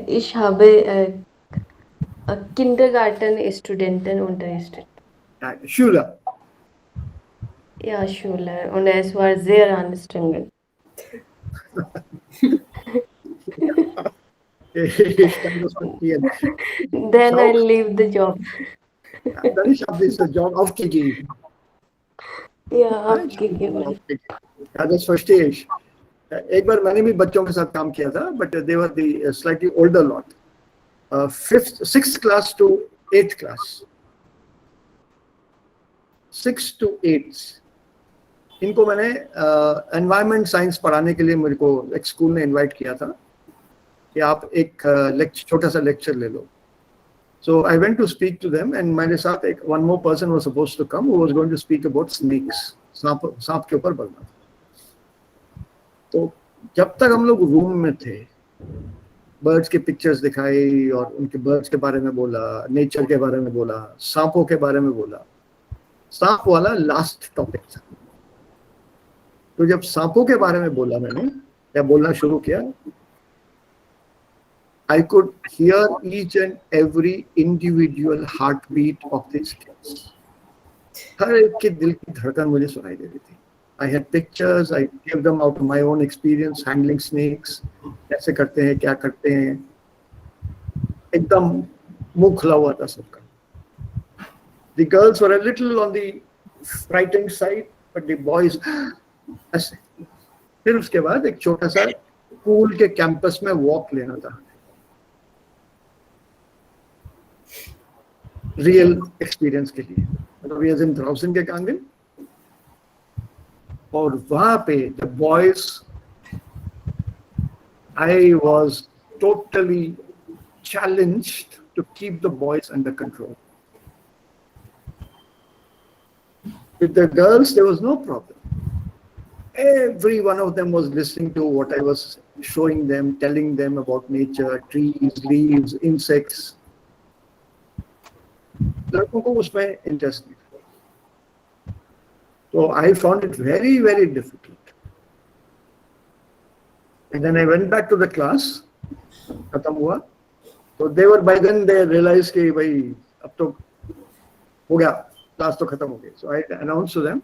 Ich habe Kindergarten-Studenten unterrichtet. Ja, Schüler. Ja, Schüler. Und es war sehr anstrengend. Ich kann das verstehen. Then I leave the job. Ja, dann ich habe diesen Job aufgegeben. Ja, aufgegeben. Ja, das verstehe ich. एक बार मैंने भी बच्चों के साथ काम किया था, but they were the slightly older lot, 6th class to 8th class, 6 to 8. इनको मैंने एनवायरमेंट साइंस पढ़ाने के लिए मेरे को एक स्कूल ने इनवाइट किया था कि आप एक छोटा सा लेक्चर ले लो. So I went to speak to them, and मेरे साथ एक one more person was supposed to come who was going to speak about snakes. सांप के ऊपर बोलना. तो जब तक हम लोग रूम में थे, बर्ड्स के पिक्चर्स दिखाई और उनके बर्ड्स के बारे में बोला, नेचर के बारे में बोला, सांपों के बारे में बोला. सांप वाला लास्ट टॉपिक था. तो जब सांपों के बारे में बोला मैंने या बोलना शुरू किया, I could hear each and every individual heartbeat of these kids. हर एक के दिल की धड़कन मुझे सुनाई दे रही थी. I had pictures, I gave them out of my own experience handling snakes. कैसे करते हैं, क्या करते हैं. एकदम मुंह खुला हुआ था सबका. The girls were a little on the frightened side, but the boys ऐसे. फिर उसके बाद एक छोटा सा स्कूल के कैंपस में वॉक लेना था. रियल एक्सपीरियंस के लिए. मतलब ड्राउसन के कांगन, और वहां पे the boys, I was totally challenged to keep the boys under control. With the girls, there was no problem. Every one of them was listening to what I was showing them, telling them about nature, trees, leaves, insects. लड़कों को उसमें interest नहीं था. तो I found it very very difficult. And then I went back to the class. खत्म हुआ तो they were bye then they realise कि भाई अब तो हो गया, क्लास तो खत्म हो गई. So I announce to them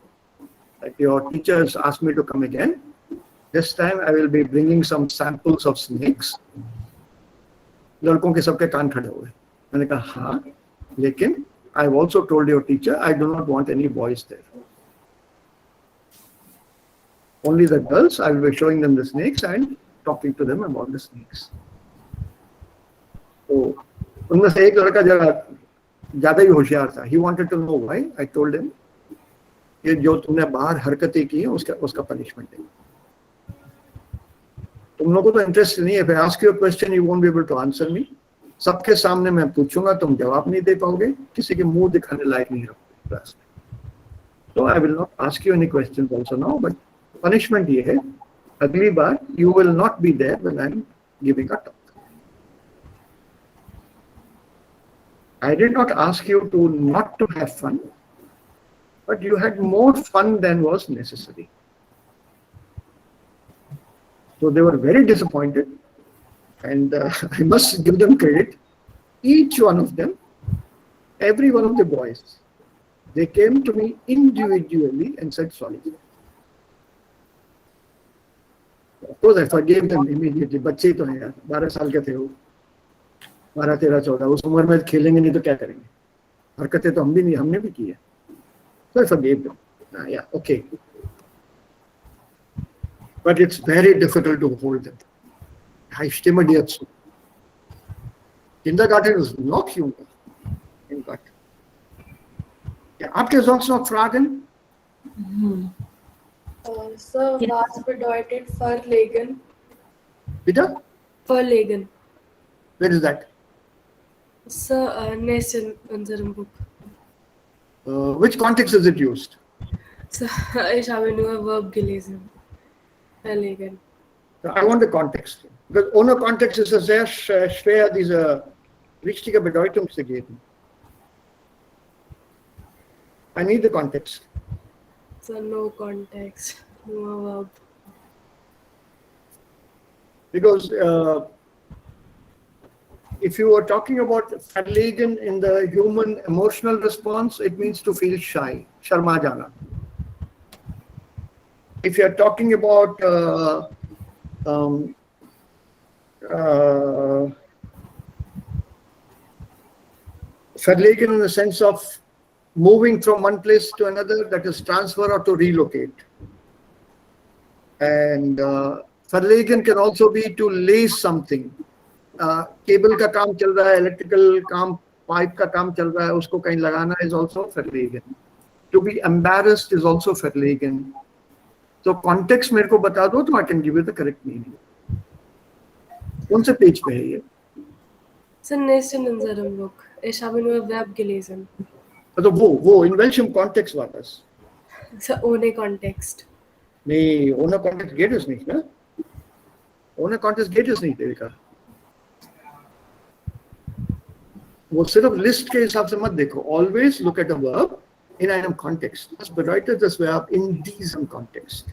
that your teachers asked me to come again. This time I will be bringing some samples of snacks. लड़कों के सबके कान खड़े हुए. मैंने कहा हाँ, लेकिन I've also told your teacher I do not want any boys there. Only the girls. I will be showing them the snakes and talking to them about the snakes. तो उनमें से एक लड़का जरा ज्यादा ही होशियार था. He wanted to know why. I told him कि जो तुमने बाहर हरकतें की हैं उसका पनिशमेंट है. तुम लोगों को तो इंटरेस्ट नहीं है. If I ask you a question, you won't be able to answer me. सबके सामने मैं पूछूंगा, तुम जवाब नहीं दे पाओगे, किसी के मुंह दिखाने लायक नहीं है क्लास में. तो I will not ask you any questions also now, but punishment ये है, अगली बार you will not be there when I am giving a talk. I did not ask you to not to have fun, but you had more fun than was necessary. So they were very disappointed. And I must give them credit. Each one of them, every one of the boys, they came to me individually and said sorry. Of course, I forgave them immediately. बच्चे तो हैं यार, 12 साल के थे वो, 12, 13, 14. उस उम्र में खेलेंगे नहीं तो क्या करेंगे. हरकतें तो हमने भी की है. So I forgave them. Yeah, okay. But it's very difficult to hold them. Ich stimme dir zu. Kindergarten ist noch jünger. Mein Gott. Ja, habt ihr sonst noch Fragen? Sir, was bedeutet verlegen? Bitte? Verlegen. Where is that? Sir, nicht in unserem Buch. Which context is it used? Sir, ich habe nur Verb gelesen. Verlegen. I want the context. Because ohne Kontext ist es sehr schwer, diese richtige Bedeutung zu geben. I need the context. So no context, no verb. Because if you are talking about verlegen in the human emotional response, it means to feel shy, sharma jana. If you are talking about verlegen in the sense of moving from one place to another, that is transfer or to relocate. And verlegen can also be to lace something. Cable का काम चल रहा है, electrical काम, pipe का काम चल रहा है, उसको कहीं लगाना is also verlegen. To be embarrassed is also verlegen. तो context मेरे को बता दो तो I can give you the correct meaning. कौन से पेज पे है ये? Zunächst in unserem Buch. Ich habe nur Verb gelesen. Also wo in welchem Kontext war das? So ohne Kontext. Nee, ohne Kontext geht es nicht, ne? Ohne Kontext geht es nicht, Erika. वो सिर्फ list के हिसाब से मत देखो. Always look at a verb in einem Kontext. Das bedeutet das Verb in diesem Kontext.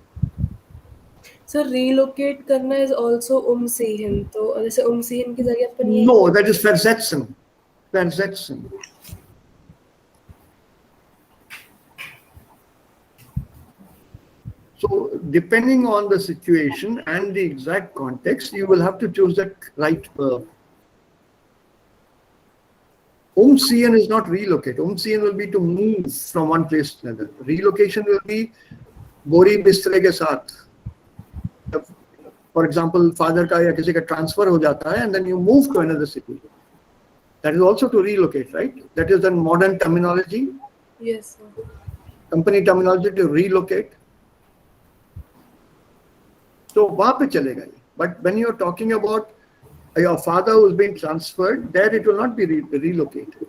So relocate करना is also umziehen. तो जैसे umziehen की जगह अपन ये No, that is versetzen. Versetzen. So depending on the situation and the exact context, you will have to choose the right verb. Umziehen is not relocate. Umziehen will be to move from one place to another. Relocation will be बोरी बिस्तरे के साथ. For example, father का या किसी का transfer हो जाता है and then you move to another city. That is also to relocate, right? That is the modern terminology. Yes, sir. Company terminology to relocate. So वहाँ पे चलेगा ये. But when you are talking about your father who is being transferred, there it will not be relocated.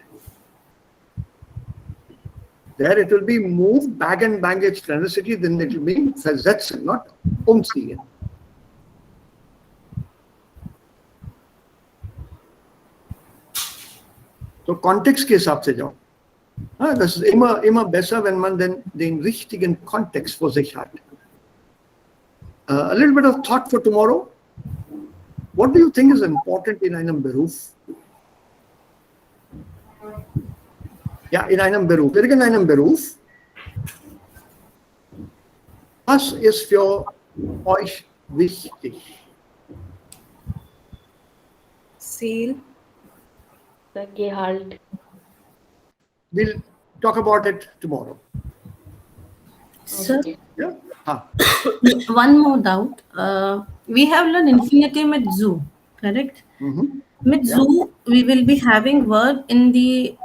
There it will be moved, bag and baggage to another city, then it will be versetzen, not umziehen. So Kontext के हिसाब से जाओ. Das ist immer besser, wenn man den richtigen Kontext vor sich hat. A little bit of thought for tomorrow. What do you think is important in einem Beruf? Ja, in einem Beruf. Irgendeinem Beruf. Was ist für euch wichtig? Seal. The Gehalt. We'll talk about it tomorrow. Sir, Yeah. one more doubt. We have learned infinitive with zoo, correct? Mhm. With zoo, we will be having verb in the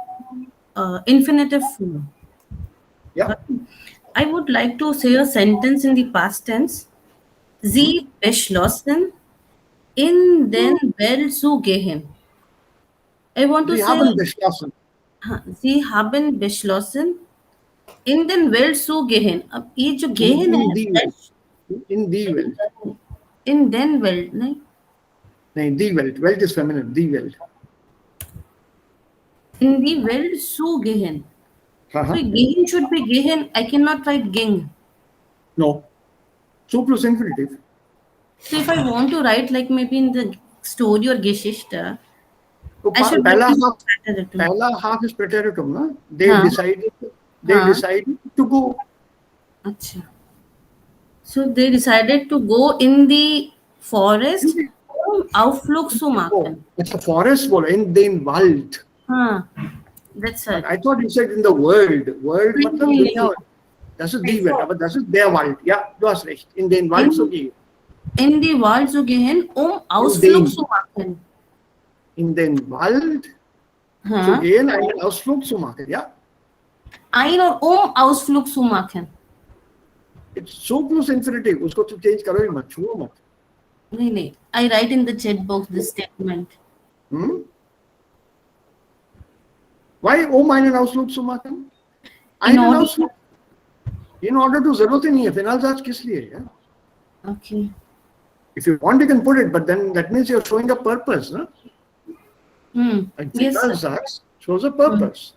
infinitive form. Yeah. I would like to say a sentence in the past tense. Sie beschlossen, in den Welt zu gehen. I want to Sie say, haben beschlossen. Sie haben beschlossen, in den Welt zu gehen. अब ये जो gehen In है, die Welt. In die Welt. in den Welt, नहीं? Nee, die Welt. Welt is feminine. Die Welt. In die Welt zu gehen. Haha. So gehen should be gehen. I cannot write ging. No. Zu plus infinitive. So if I want to write like maybe in the story or Geschichte, So I should पहला write in half, preteritum. पहला half is preteritum, na? They हाँ. decided to go. अच्छा. So they decided to go in the forest, um Ausflug zu Oh, machen. it's a forest, in den Wald. हाँ. That's But right. I thought you said in the world. World, Nee, matlab nee. dunya. Das ist die Welt, aber das ist der Wald. Ja, du hast recht. In den Wald zu gehen. In die Wald zu gehen, Ausflug zu machen. In den Wald zu हाँ. gehen, einen Ausflug zu machen. Ja. Ein और Ausflug zu machen. It's so plus infinitive. उसको तो change करो ही मत, छुओ मत. नहीं नहीं. I write in the chat box this statement. Why einen Ausflug zu machen? Einen Ausflug. In order to जरूरत ही नहीं है. Finalsatz किस लिए है? Okay. If you want, you can put it, but then that means you're showing a purpose, no? Yes, sir. Finalsatz shows a purpose.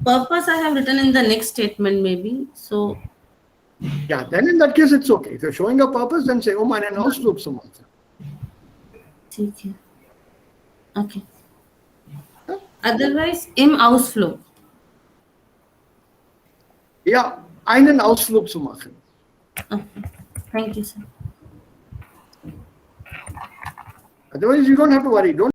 Purpose I have written in the next statement maybe. So Yeah, then in that case it's okay. If you're showing a purpose, then say, einen Ausflug zu machen. ठीक है. Okay. Otherwise, im Ausflug. Ja, einen Ausflug zu machen. Okay. Thank you, sir. Otherwise, you don't have to worry. Don't